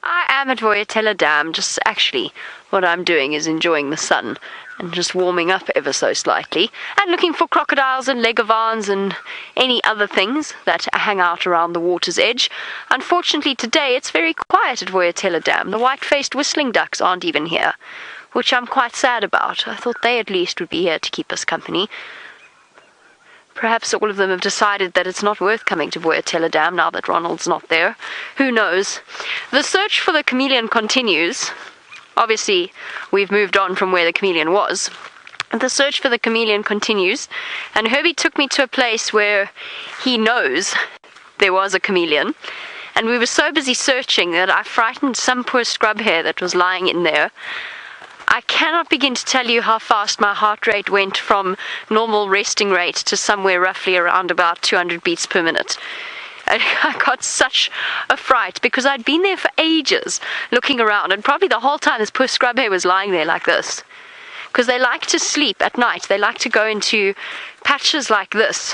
I am at Voyatella Dam. Just actually, what I'm doing is enjoying the sun and just warming up ever so slightly, and looking for crocodiles and legavans and any other things that hang out around the water's edge. Unfortunately, today it's very quiet at Voyatella Dam. The white-faced whistling ducks aren't even here, which I'm quite sad about. I thought they at least would be here to keep us company. Perhaps all of them have decided that it's not worth coming to Voyatella Dam now that Ronald's not there. Who knows? The search for the chameleon continues. Obviously, we've moved on from where the chameleon was. The search for the chameleon continues, and Herbie took me to a place where he knows there was a chameleon, and we were so busy searching that I frightened some poor scrub hare that was lying in there. I cannot begin to tell you how fast my heart rate went from normal resting rate to somewhere roughly around about 200 beats per minute. I got such a fright because I'd been there for ages looking around, and probably the whole time this poor scrub hare was lying there like this. Because they like to sleep at night. They like to go into patches like this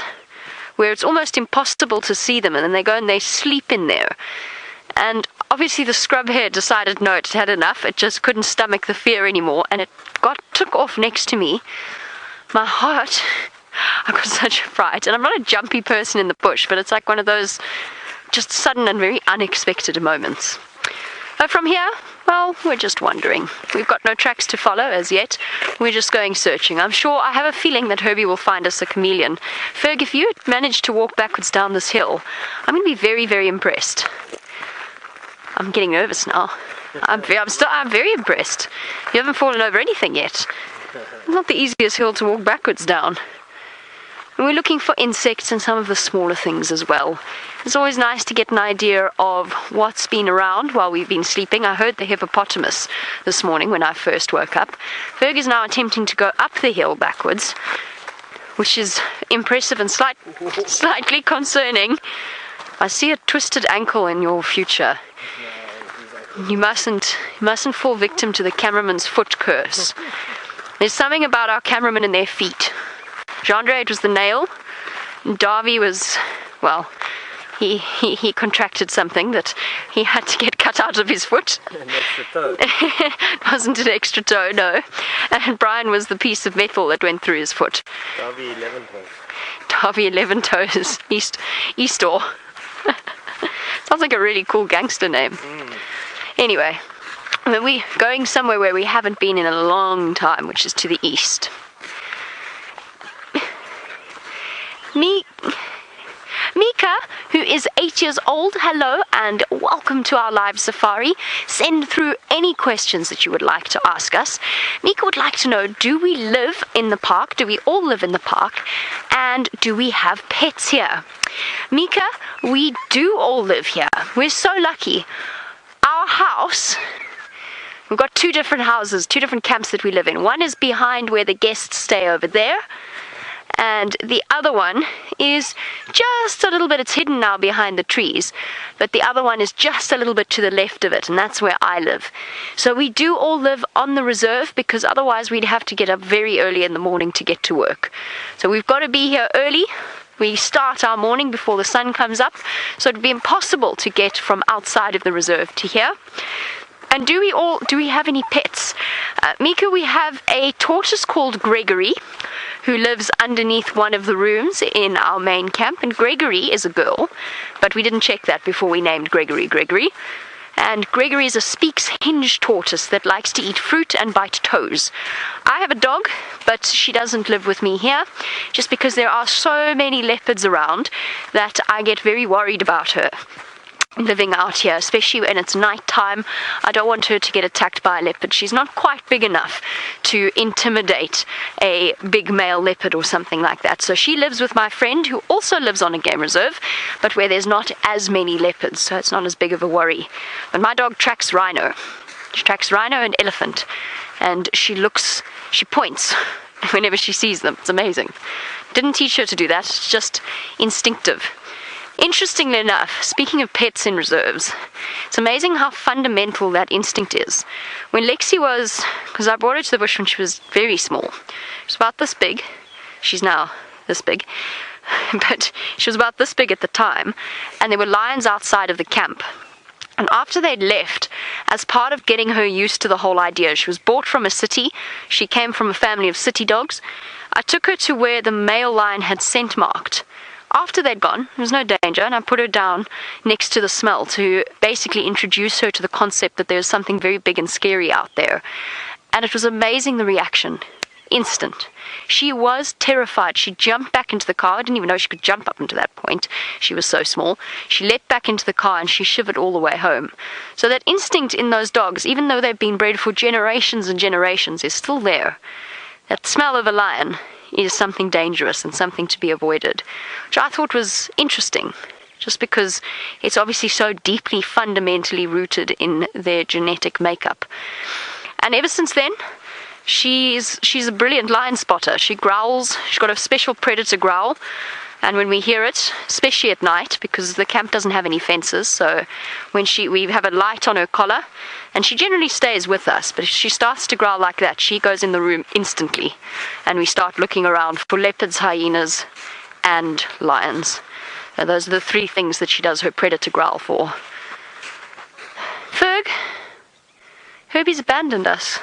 where it's almost impossible to see them, and then they go and they sleep in there. And obviously the scrub hare decided no, it had enough. It just couldn't stomach the fear anymore, and it took off next to me. My heart, I got such a fright. And I'm not a jumpy person in the bush, but it's like one of those just sudden and very unexpected moments. From here, well, we're just wandering. We've got no tracks to follow as yet. We're just going searching. I have a feeling that Herbie will find us a chameleon. Ferg, if you manage to walk backwards down this hill, I'm going to be very, very impressed. I'm getting nervous now. I'm very impressed. You haven't fallen over anything yet. It's not the easiest hill to walk backwards down. And we're looking for insects and some of the smaller things as well. It's always nice to get an idea of what's been around while we've been sleeping. I heard the hippopotamus this morning when I first woke up. Ferg is now attempting to go up the hill backwards, which is impressive and slightly concerning. I see a twisted ankle in your future. You mustn't fall victim to the cameraman's foot curse. There's something about our cameramen and their feet. Jandre, it was the nail. Darby was, well, he contracted something that he had to get cut out of his foot. An extra toe. It wasn't an extra toe, no. And Brian was the piece of metal that went through his foot. Darby 11 toes. Darby 11 toes. Eastor. Sounds like a really cool gangster name. Anyway, we're going somewhere where we haven't been in a long time, which is to the east. Mika, who is 8 years old, hello and welcome to our live safari. Send through any questions that you would like to ask us. Mika would like to know, do we live in the park? Do we all live in the park? And do we have pets here? Mika, we do all live here. We're so lucky. Our house, we've got two different houses, two different camps that we live in. One is behind where the guests stay over there, and the other one is just a little bit, it's hidden now behind the trees, but the other one is just a little bit to the left of it, and that's where I live. So we do all live on the reserve, because otherwise we'd have to get up very early in the morning to get to work. So we've got to be here early. We start our morning before the sun comes up, so it'd be impossible to get from outside of the reserve to here. And do we have any pets? Mika, we have a tortoise called Gregory, who lives underneath one of the rooms in our main camp, and Gregory is a girl, but we didn't check that before we named Gregory. And Gregory is a Speaks hinge tortoise that likes to eat fruit and bite toes. I have a dog, but she doesn't live with me here, just because there are so many leopards around that I get very worried about her living out here, especially when it's night time. I don't want her to get attacked by a leopard. She's not quite big enough to intimidate a big male leopard or something like that. So she lives with my friend, who also lives on a game reserve, but where there's not as many leopards, so it's not as big of a worry. But my dog tracks rhino. She tracks rhino and elephant, and she points whenever she sees them. It's amazing. Didn't teach her to do that. It's just instinctive. Interestingly enough, speaking of pets in reserves, it's amazing how fundamental that instinct is. When Lexi was, because I brought her to the bush when she was very small, she was about this big, she's now this big, but she was about this big at the time, and there were lions outside of the camp. And after they'd left, as part of getting her used to the whole idea. She was bought from a city. She came from a family of city dogs. I took her to where the male lion had scent marked. After they'd gone, there was no danger, and I put her down next to the smell to basically introduce her to the concept that there's something very big and scary out there. And it was amazing, the reaction. Instant. She was terrified. She jumped back into the car. I didn't even know she could jump up until that point. She was so small. She leapt back into the car and she shivered all the way home. So that instinct in those dogs, even though they've been bred for generations and generations, is still there. That smell of a lion is something dangerous and something to be avoided, which I thought was interesting, just because it's obviously so deeply, fundamentally rooted in their genetic makeup. And ever since then, she's a brilliant lion spotter. She growls. She's got a special predator growl. And when we hear it, especially at night, because the camp doesn't have any fences, so when we have a light on her collar, and she generally stays with us, but if she starts to growl like that, she goes in the room instantly, and we start looking around for leopards, hyenas, and lions. And those are the three things that she does her predator growl for. Ferg, Herbie's abandoned us.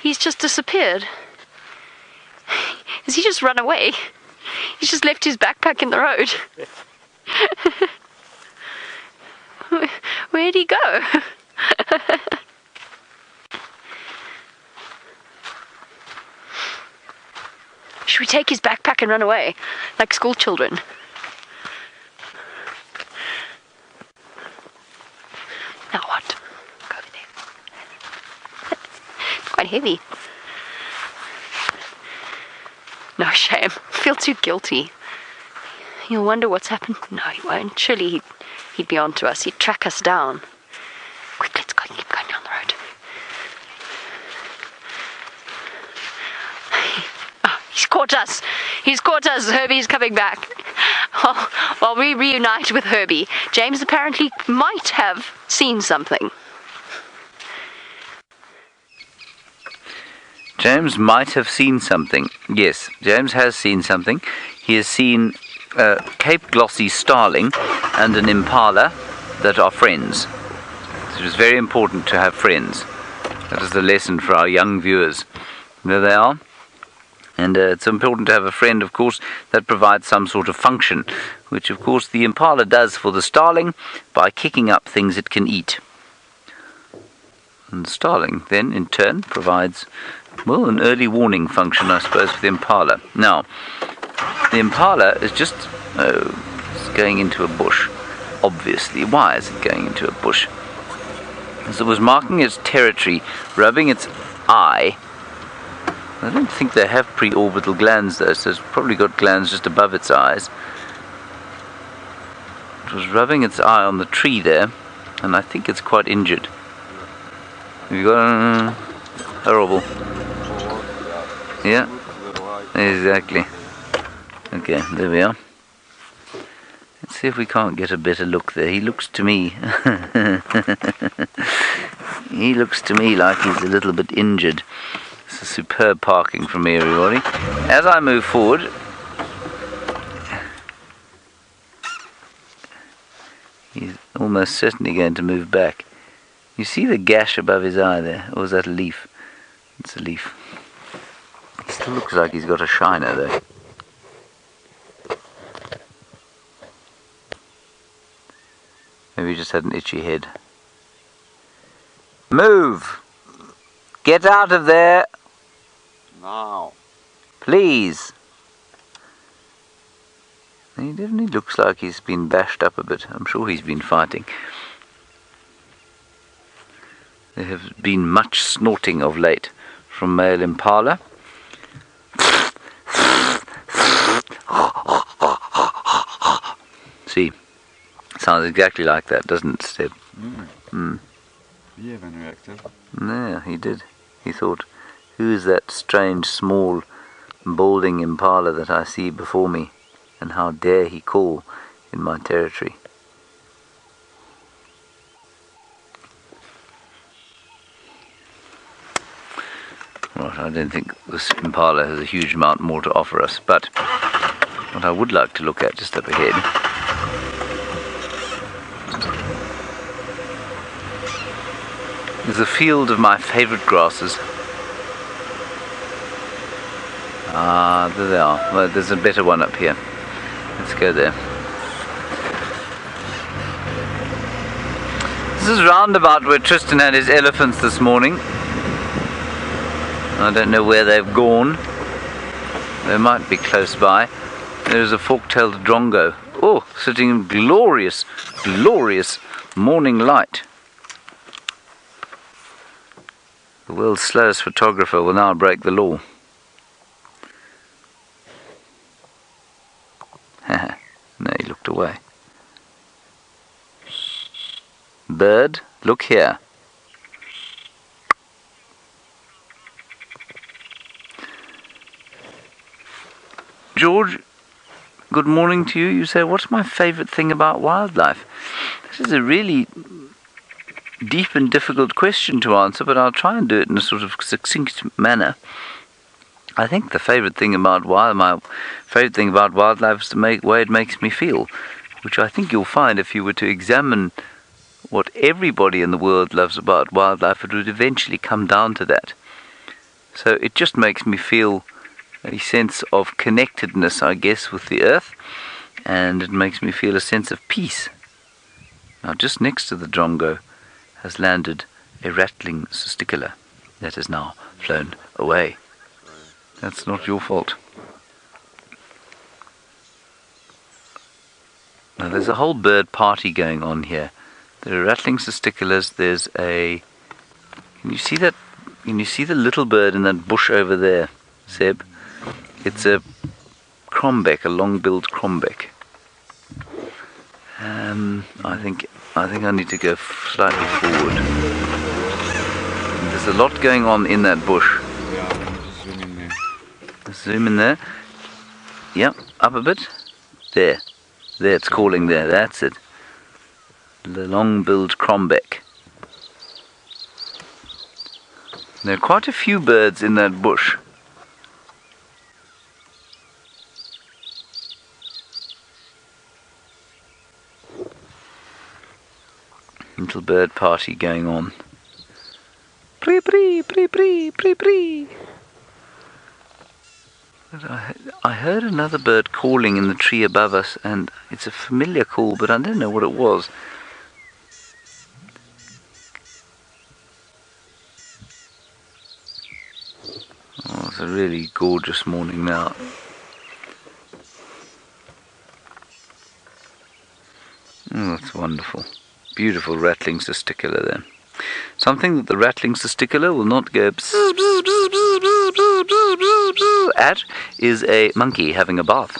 He's just disappeared. Has he just run away? He's just left his backpack in the road. Where'd he go? Should we take his backpack and run away, like school children? Now what? Go over there. It's quite heavy. No shame. I feel too guilty. You'll wonder what's happened. No, he won't. Surely he'd be on to us. He'd track us down. Quick, let's go. Keep going down the road. Oh, he's caught us. He's caught us. Herbie's coming back. While we reunite with Herbie, James apparently might have seen something. James might have seen something. Yes, James has seen something. He has seen Cape Glossy Starling and an Impala that are friends. So it is very important to have friends. That is the lesson for our young viewers. There they are. And it's important to have a friend, of course, that provides some sort of function, which, of course, the Impala does for the Starling by kicking up things it can eat. And the Starling then, in turn, provides, well, an early warning function, I suppose, for the Impala. Now, the Impala is just it's going into a bush, obviously. Why is it going into a bush? As it was marking its territory, rubbing its eye. I don't think they have preorbital glands, though, so it's probably got glands just above its eyes. It was rubbing its eye on the tree there, and I think it's quite injured. Have you got horrible? Yeah, exactly. Okay, there we are. Let's see if we can't get a better look there. He looks to me he looks to me like he's a little bit injured. It's a superb parking from me, everybody. As I move forward, he's almost certainly going to move back. You see the gash above his eye there? Or is that a leaf? It's a leaf. It still looks like he's got a shiner, though. Maybe he just had an itchy head. Move! Get out of there! Now. Please! He definitely looks like he's been bashed up a bit. I'm sure he's been fighting. There have been much snorting of late from male Impala. See, sounds exactly like that, doesn't it, Steb? He even reacted. Yeah, he did. He thought, who is that strange, small, balding Impala that I see before me, and how dare he call in my territory? Right, I don't think this Impala has a huge amount more to offer us, but what I would like to look at just up ahead is a field of my favorite grasses. Ah, there they are. Well, there's a better one up here. Let's go there. This is roundabout where Tristan had his elephants this morning. I don't know where they've gone. They might be close by. There's a fork-tailed drongo. Oh, sitting in glorious, glorious morning light. The world's slowest photographer will now break the law. No, he looked away. Bird, look here. George, good morning to you. You say, what's my favourite thing about wildlife? This is a really deep and difficult question to answer, but I'll try and do it in a sort of succinct manner. I think the favourite thing about my favourite thing about wildlife is the way it makes me feel, which I think you'll find if you were to examine what everybody in the world loves about wildlife, it would eventually come down to that. So it just makes me feel a sense of connectedness, I guess, with the earth, and it makes me feel a sense of peace. Now, just next to the drongo has landed a rattling testicular that has now flown away. That's not your fault. Now, there's a whole bird party going on here. There are rattling testiculars. There's a... Can you see that? Can you see the little bird in that bush over there, Seb? It's a crombeck, a long-billed crombeck. I think I need to go slightly forward. There's a lot going on in that bush. Zoom in there. Yep, up a bit. There, it's calling there. That's it. The long-billed crombeck. There are quite a few birds in that bush. Little bird party going on. Pree pree pree pree pree pree. I heard another bird calling in the tree above us, and it's a familiar call, but I don't know what it was. Oh, it's a really gorgeous morning now. Oh, that's wonderful. Beautiful rattling testicular there. Something that the rattling testicular will not go at is a monkey having a bath.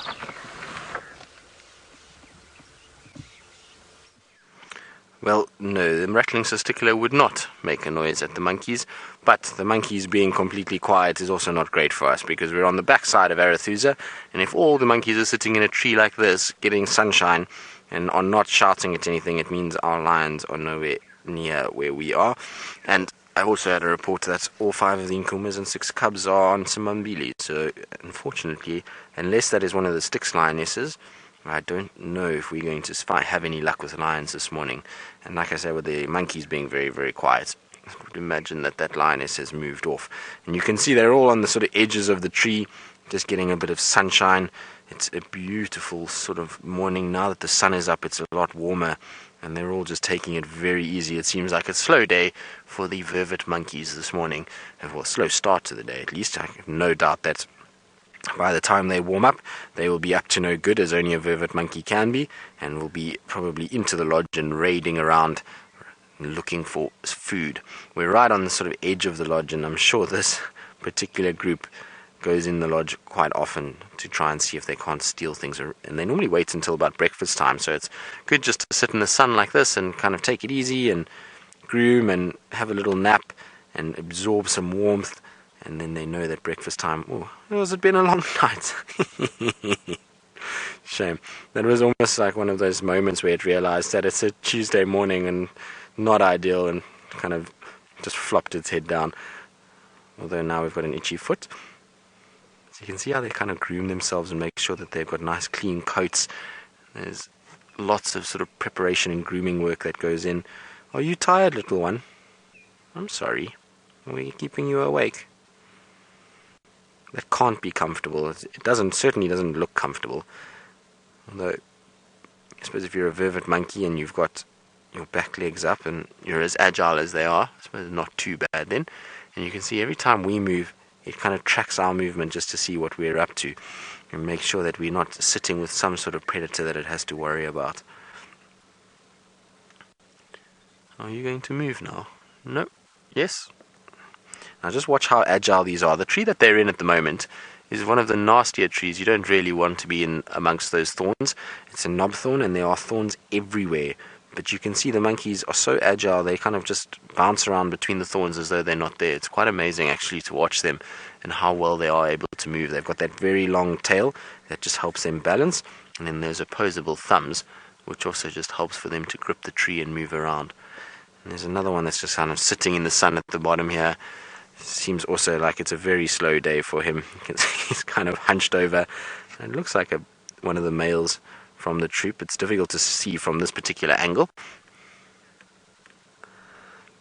Well, no, the rattling testicular would not make a noise at the monkeys, but the monkeys being completely quiet is also not great for us because we're on the backside of Arathusa, and if all the monkeys are sitting in a tree like this, getting sunshine, and are not shouting at anything, it means our lions are nowhere near where we are. And I also had a report that all 5 of the Nkumas and 6 cubs are on Simambili, so unfortunately, unless that is one of the Styx lionesses, I don't know if we're going to have any luck with lions this morning. And like I said, with the monkeys being very, very quiet, I would imagine that lioness has moved off. And you can see they're all on the sort of edges of the tree, just getting a bit of sunshine. It's a beautiful sort of morning. Now that the sun is up, it's a lot warmer, and they're all just taking it very easy. It seems like a slow day for the Vervet monkeys this morning. Well, a slow start to the day, at least. I have no doubt that by the time they warm up, they will be up to no good, as only a Vervet monkey can be, and will be probably into the lodge and raiding around looking for food. We're right on the sort of edge of the lodge, and I'm sure this particular group goes in the lodge quite often to try and see if they can't steal things, and they normally wait until about breakfast time, so it's good just to sit in the sun like this and kind of take it easy and groom and have a little nap and absorb some warmth, and then they know that breakfast time, has it been a long night? Shame. That was almost like one of those moments where it realized that it's a Tuesday morning and not ideal, and kind of just flopped its head down, although now we've got an itchy foot. You can see how they kind of groom themselves and make sure that they've got nice clean coats. There's lots of sort of preparation and grooming work that goes in. Are you tired, little one? I'm sorry. We're keeping you awake. That can't be comfortable. It certainly doesn't look comfortable. Although, I suppose if you're a Vervet monkey and you've got your back legs up and you're as agile as they are, I suppose not too bad then. And you can see every time we move, it kind of tracks our movement just to see what we're up to and make sure that we're not sitting with some sort of predator that it has to worry about. Are you going to move now? No. Yes. Now just watch how agile these are. The tree that they're in at the moment is one of the nastier trees. You don't really want to be in amongst those thorns. It's a knob thorn and there are thorns everywhere. But you can see the monkeys are so agile, they kind of just bounce around between the thorns as though they're not there. It's quite amazing actually to watch them and how well they are able to move. They've got that very long tail that just helps them balance. And then there's opposable thumbs, which also just helps for them to grip the tree and move around. And there's another one that's just kind of sitting in the sun at the bottom here. Seems also like it's a very slow day for him. He's kind of hunched over. It looks like one of the males from the troop. It's difficult to see from this particular angle.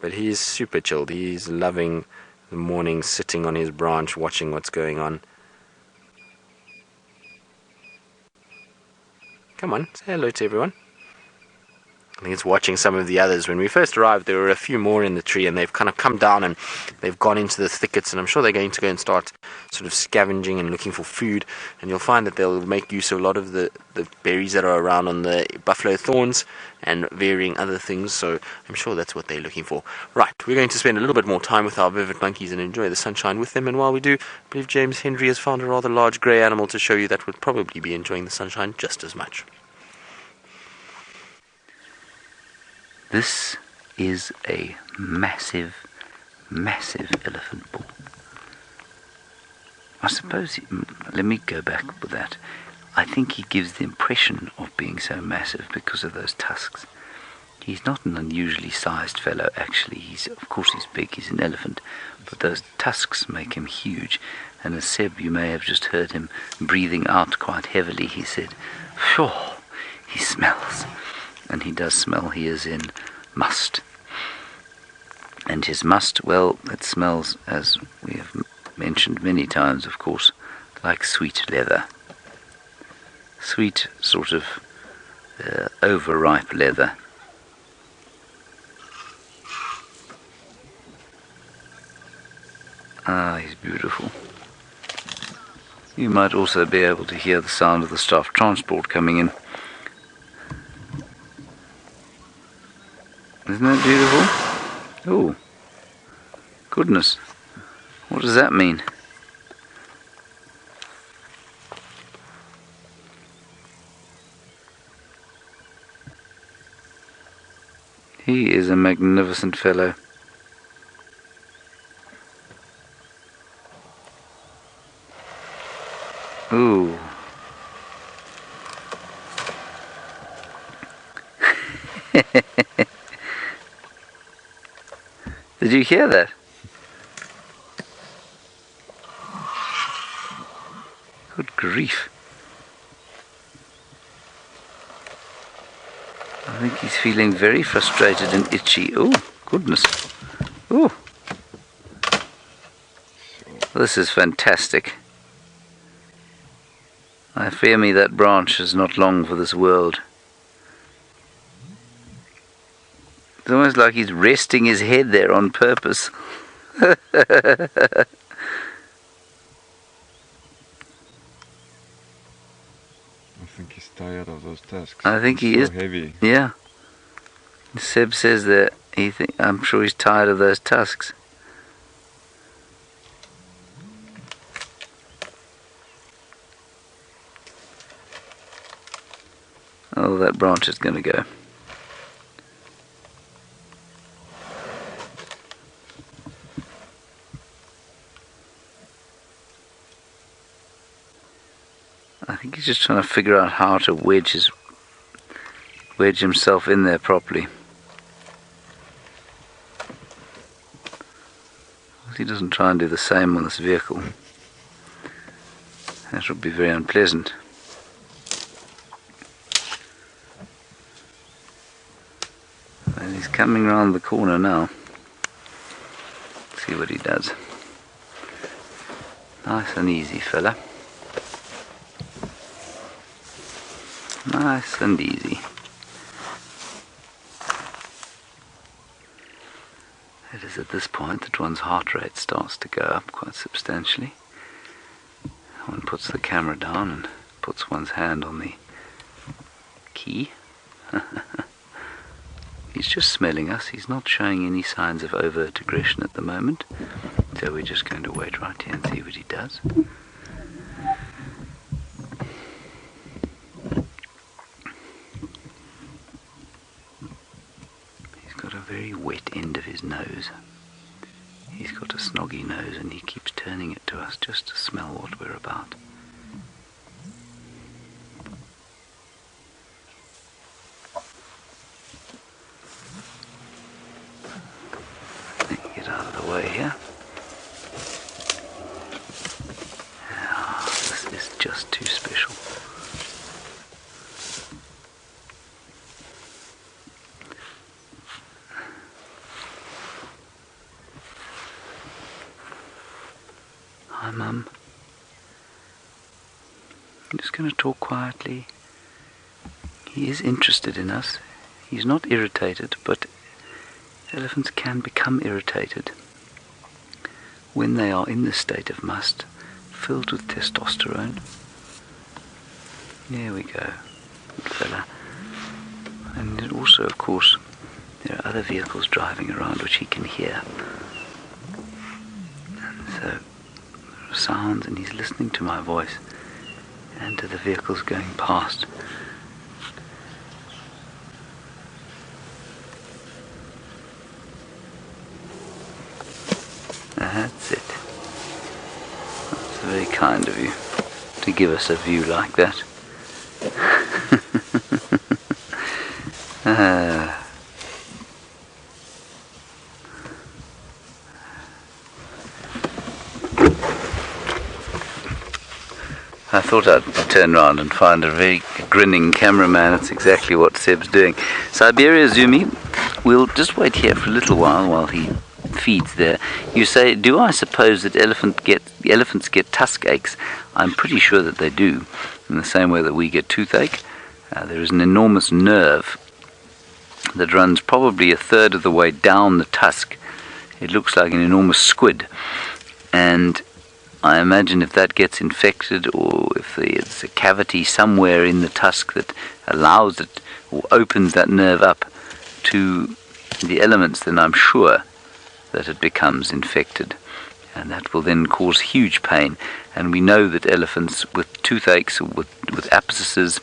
But he's super chilled. He's loving the morning, sitting on his branch, watching what's going on. Come on, say hello to everyone. I think it's watching some of the others. When we first arrived, there were a few more in the tree, and they've kind of come down and they've gone into the thickets, and I'm sure they're going to go and start sort of scavenging and looking for food. And you'll find that they'll make use of a lot of the berries that are around on the buffalo thorns and varying other things, so I'm sure that's what they're looking for. Right, we're going to spend a little bit more time with our Vervet monkeys and enjoy the sunshine with them, and while we do, I believe James Henry has found a rather large grey animal to show you that would probably be enjoying the sunshine just as much. This is a massive, massive elephant bull. I suppose, let me go back with that. I think he gives the impression of being so massive because of those tusks. He's not an unusually sized fellow, actually. Of course he's big, he's an elephant, but those tusks make him huge. And as Seb, you may have just heard him breathing out quite heavily. He said, "Phew, he smells." And he does smell. He is in must. And his must, well, it smells, as we have mentioned many times, of course, like sweet leather. Sweet, sort of overripe leather. Ah, he's beautiful. You might also be able to hear the sound of the staff transport coming in. Isn't that beautiful? Oh, goodness. What does that mean? He is a magnificent fellow. Ooh. Did you hear that? Good grief. I think he's feeling very frustrated and itchy. Oh, goodness. Oh. This is fantastic. I fear me that branch is not long for this world. It's almost like he's resting his head there on purpose. I think he's tired of those tasks. I think he is. Heavy. Yeah. Seb says that I'm sure he's tired of those tusks. Oh, that branch is going to go. I think he's just trying to figure out how to wedge himself in there properly. He doesn't try and do the same on this vehicle. That would be very unpleasant. And he's coming round the corner now. see what he does. Nice and easy, fella. Nice and easy. It is at this point that one's heart rate starts to go up quite substantially. One puts the camera down and puts one's hand on the key. He's just smelling us. He's not showing any signs of overt aggression at the moment. So we're just going to wait right here and see what he does. He's got a very wet end of his nose. He's got a snoggy nose and he keeps turning it to us just to smell what we're about. Get out of the way here. Oh, this is just too special. Hi, Mum. I'm just going to talk quietly. He is interested in us. He's not irritated, but elephants can become irritated when they are in this state of must, filled with testosterone. There we go, good fella. And also, of course, there are other vehicles driving around which he can hear. And so there are sounds, and he's listening to my voice and to the vehicles going past. That's it. That's very kind of you to give us a view like that. I thought I'd turn around and find a very grinning cameraman. That's exactly what Seb's doing. Siberia Zumi, we'll just wait here for a little while he feeds there. You say, do I suppose that elephants get tusk aches? I'm pretty sure that they do, in the same way that we get toothache. There is an enormous nerve that runs probably a third of the way down the tusk. It looks like an enormous squid, and I imagine if that gets infected, or if there's a cavity somewhere in the tusk that allows it or opens that nerve up to the elements, then I'm sure that it becomes infected, and that will then cause huge pain. And we know that elephants with toothaches or with abscesses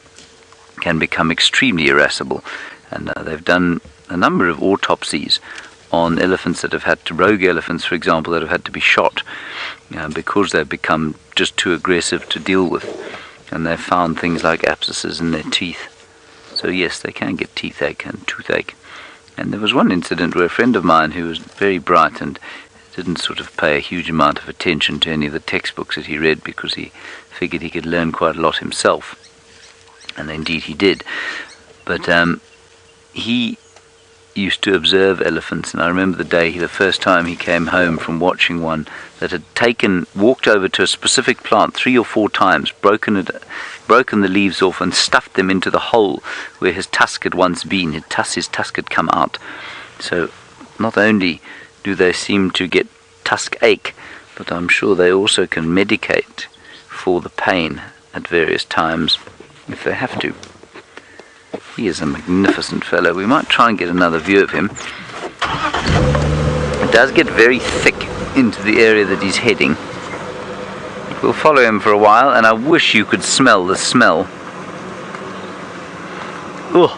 can become extremely irascible, and they've done a number of autopsies on elephants that have had to, rogue elephants for example, that have had to be shot because they've become just too aggressive to deal with, and they've found things like abscesses in their teeth. So yes, they can get teethache and toothache. And there was one incident where a friend of mine who was very bright and didn't sort of pay a huge amount of attention to any of the textbooks that he read because he figured he could learn quite a lot himself, and indeed he did, but he used to observe elephants, and I remember the first time he came home from watching one that had walked over to a specific plant 3 or 4 times, broken the leaves off and stuffed them into the hole where his tusk had once been. His tusk had come out. So not only do they seem to get tusk ache, but I'm sure they also can medicate for the pain at various times if they have to. He is a magnificent fellow. We might try and get another view of him. It does get very thick into the area that he's heading. We'll follow him for a while, and I wish you could smell the smell. Oh.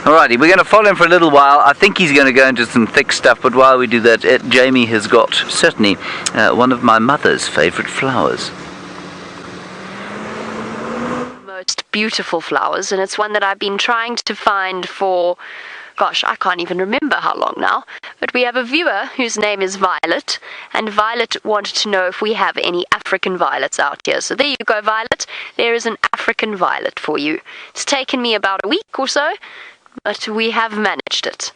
Alrighty, we're going to follow him for a little while. I think he's going to go into some thick stuff, but while we do that, Jamie has got certainly one of my mother's favourite flowers. Most beautiful flowers, and it's one that I've been trying to find for, gosh, I can't even remember how long now. But we have a viewer whose name is Violet, and Violet wanted to know if we have any African violets out here. So there you go, Violet. There is an African violet for you. It's taken me about a week or so. but we have managed it.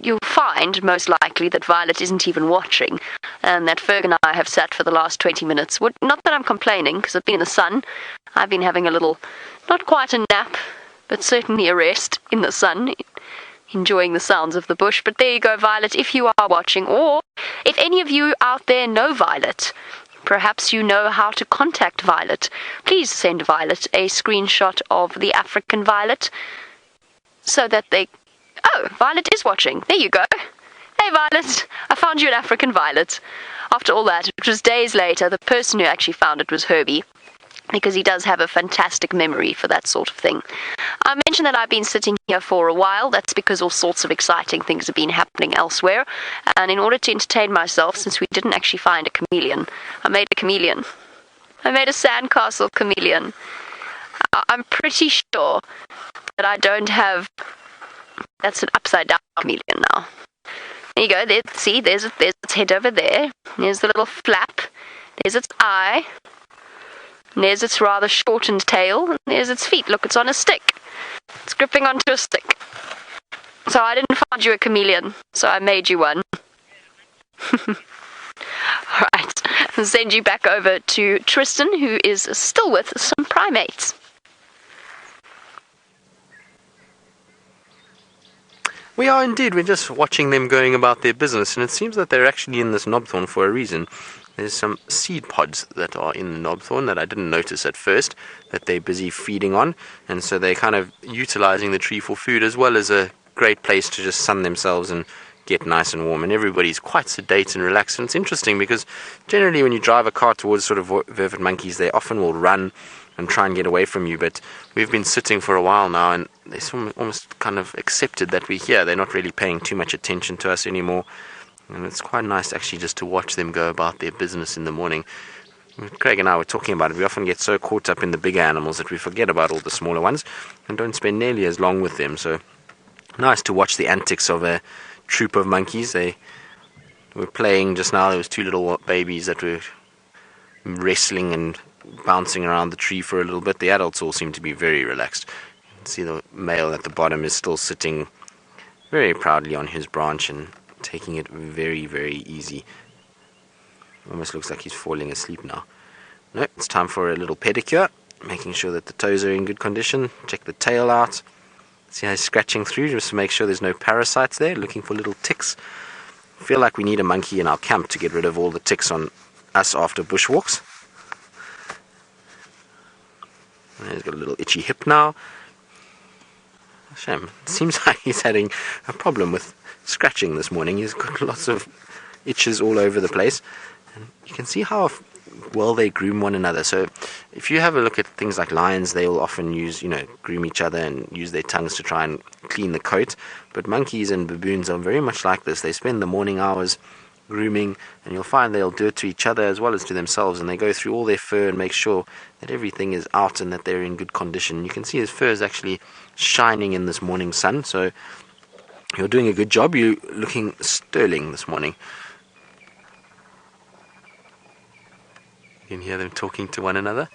You'll find, most likely, that Violet isn't even watching, and that Ferg and I have sat for the last 20 minutes. Not that I'm complaining, because I've been in the sun. I've been having a little, not quite a nap, but certainly a rest in the sun, enjoying the sounds of the bush. But there you go, Violet, if you are watching, or if any of you out there know Violet, perhaps you know how to contact Violet, please send Violet a screenshot of the African violet, so that they... Oh, Violet is watching. There you go. Hey, Violet, I found you an African violet. After all that, which was days later, the person who actually found it was Herbie, because he does have a fantastic memory for that sort of thing. I mentioned that I've been sitting here for a while. That's because all sorts of exciting things have been happening elsewhere. And in order to entertain myself, since we didn't actually find a chameleon, I made a chameleon. I made a sandcastle chameleon. I'm pretty sure that I don't have... That's an upside-down chameleon now. There you go. See, there's its head over there. There's the little flap. There's its eye. And there's its rather shortened tail. And there's its feet. Look, it's on a stick. It's gripping onto a stick. So I didn't find you a chameleon, so I made you one. Alright, I'll send you back over to Tristan, who is still with some primates. We are indeed. We're just watching them going about their business, and it seems that they're actually in this knobthorn for a reason. There's some seed pods that are in the knobthorn that I didn't notice at first, that they're busy feeding on, and so they're kind of utilizing the tree for food, as well as a great place to just sun themselves and get nice and warm. And everybody's quite sedate and relaxed, and it's interesting because generally when you drive a car towards sort of vervet monkeys, they often will run and try and get away from you, but we've been sitting for a while now, and they almost kind of accepted that we're here. They're not really paying too much attention to us anymore, and it's quite nice actually just to watch them go about their business in the morning. Craig and I were talking about it. We often get so caught up in the bigger animals that we forget about all the smaller ones and don't spend nearly as long with them. So nice to watch the antics of a troop of monkeys. They were playing just now. There was two little babies that were wrestling and bouncing around the tree for a little bit. The adults all seem to be very relaxed. You can see the male at the bottom is still sitting very proudly on his branch and taking it very, very easy. Almost looks like he's falling asleep now. No, it's time for a little pedicure, making sure that the toes are in good condition. Check the tail out. See how he's scratching through just to make sure there's no parasites there, looking for little ticks. I feel like we need a monkey in our camp to get rid of all the ticks on us after bushwalks. He's got a little itchy hip now. Shame. It seems like he's having a problem with scratching this morning. He's got lots of itches all over the place. And you can see how well they groom one another. So if you have a look at things like lions, they will often use, groom each other and use their tongues to try and clean the coat. But monkeys and baboons are very much like this. They spend the morning hours grooming, and you'll find they'll do it to each other as well as to themselves, and they go through all their fur and make sure that everything is out and that they're in good condition. You can see his fur is actually shining in this morning sun, so you're doing a good job. You're looking sterling this morning. You can hear them talking to one another.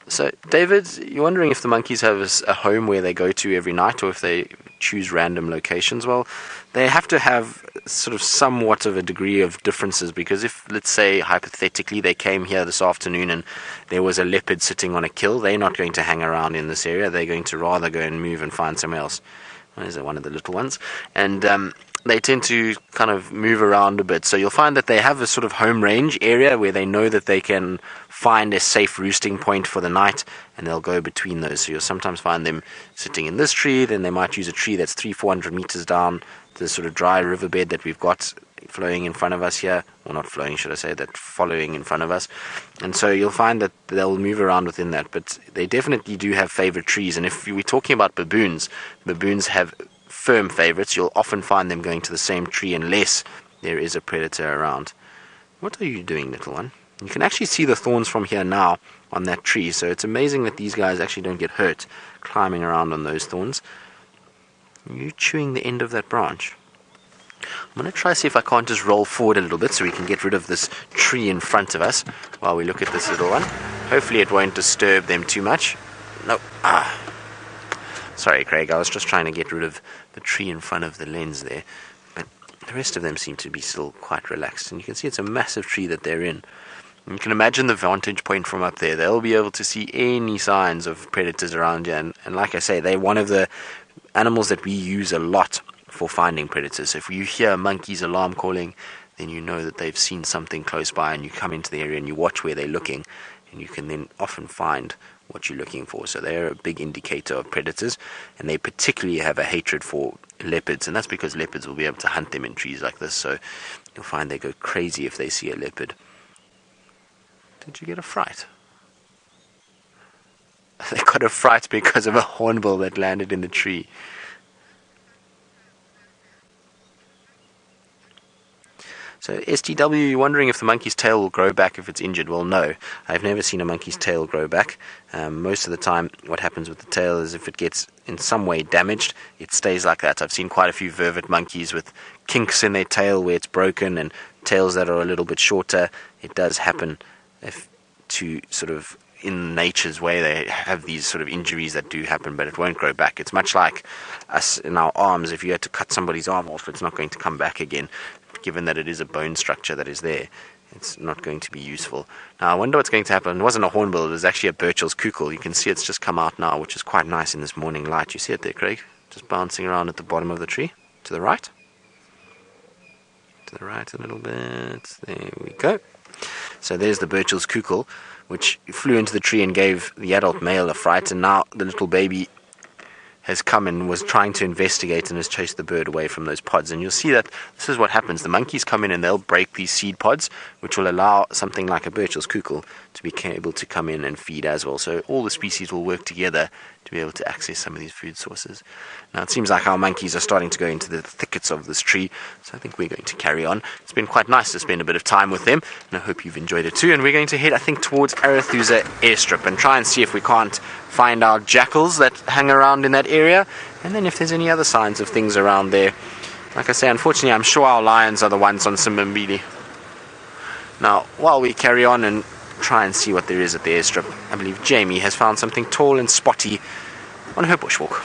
So, David, you're wondering if the monkeys have a home where they go to every night, or if they choose random locations. Well, they have to have sort of somewhat of a degree of differences, because if, let's say, hypothetically, they came here this afternoon and there was a leopard sitting on a kill, they're not going to hang around in this area. They're going to rather go and move and find somewhere else. There's one of the little ones. And they tend to kind of move around a bit. So you'll find that they have a sort of home range area where they know that they can find a safe roosting point for the night, and they'll go between those. So you'll sometimes find them sitting in this tree, then they might use a tree that's 300-400 meters down, the sort of dry riverbed that we've got flowing in front of us here, or not flowing, should I say, that following in front of us. And so you'll find that they'll move around within that, but they definitely do have favorite trees. And if we're talking about baboons have firm favorites. You'll often find them going to the same tree unless there is a predator around. What are you doing, little one? You can actually see the thorns from here now on that tree, so it's amazing that these guys actually don't get hurt climbing around on those thorns. Are you chewing the end of that branch? I'm going to try to see if I can't just roll forward a little bit so we can get rid of this tree in front of us while we look at this little one. Hopefully it won't disturb them too much. No. Sorry, Craig, I was just trying to get rid of the tree in front of the lens there. But the rest of them seem to be still quite relaxed. And you can see it's a massive tree that they're in. And you can imagine the vantage point from up there. They'll be able to see any signs of predators around here. And like I say, they're one of the animals that we use a lot for finding predators. So if you hear monkeys alarm calling, then you know that they've seen something close by, and you come into the area and you watch where they're looking, and you can then often find what you're looking for. So they're a big indicator of predators, and they particularly have a hatred for leopards, and that's because leopards will be able to hunt them in trees like this. So you'll find they go crazy if they see a leopard. Did you get a fright? They got a fright because of a hornbill that landed in the tree. So STW, you're wondering if the monkey's tail will grow back if it's injured. Well, no. I've never seen a monkey's tail grow back. Most of the time, what happens with the tail is if it gets in some way damaged, it stays like that. I've seen quite a few vervet monkeys with kinks in their tail where it's broken, and tails that are a little bit shorter. It does happen to sort of, in nature's way, they have these sort of injuries that do happen, but it won't grow back. It's much like us in our arms. If you had to cut somebody's arm off, it's not going to come back again. Given that it is a bone structure that is there, it's not going to be useful. Now, I wonder what's going to happen. It wasn't a hornbill, it was actually a Burchell's cuckoo. You can see it's just come out now, which is quite nice in this morning light. You see it there, Craig? Just bouncing around at the bottom of the tree. To the right. To the right a little bit. There we go. So there's the Burchell's cuckoo, which flew into the tree and gave the adult male a fright, and now the little baby has come and was trying to investigate and has chased the bird away from those pods. And you'll see that this is what happens. The monkeys come in and they'll break these seed pods, which will allow something like a Burchell's cuckoo to be able to come in and feed as well. So all the species will work together to be able to access some of these food sources. Now it seems like our monkeys are starting to go into the thickets of this tree, so I think we're going to carry on. It's been quite nice to spend a bit of time with them, and I hope you've enjoyed it too. And we're going to head, I think, towards Arathusa airstrip and try and see if we can't find our jackals that hang around in that area, and then if there's any other signs of things around there. Like I say, unfortunately, I'm sure our lions are the ones on Simbambili. Now, while we carry on and try and see what there is at the airstrip, I believe Jamie has found something tall and spotty on her bushwalk.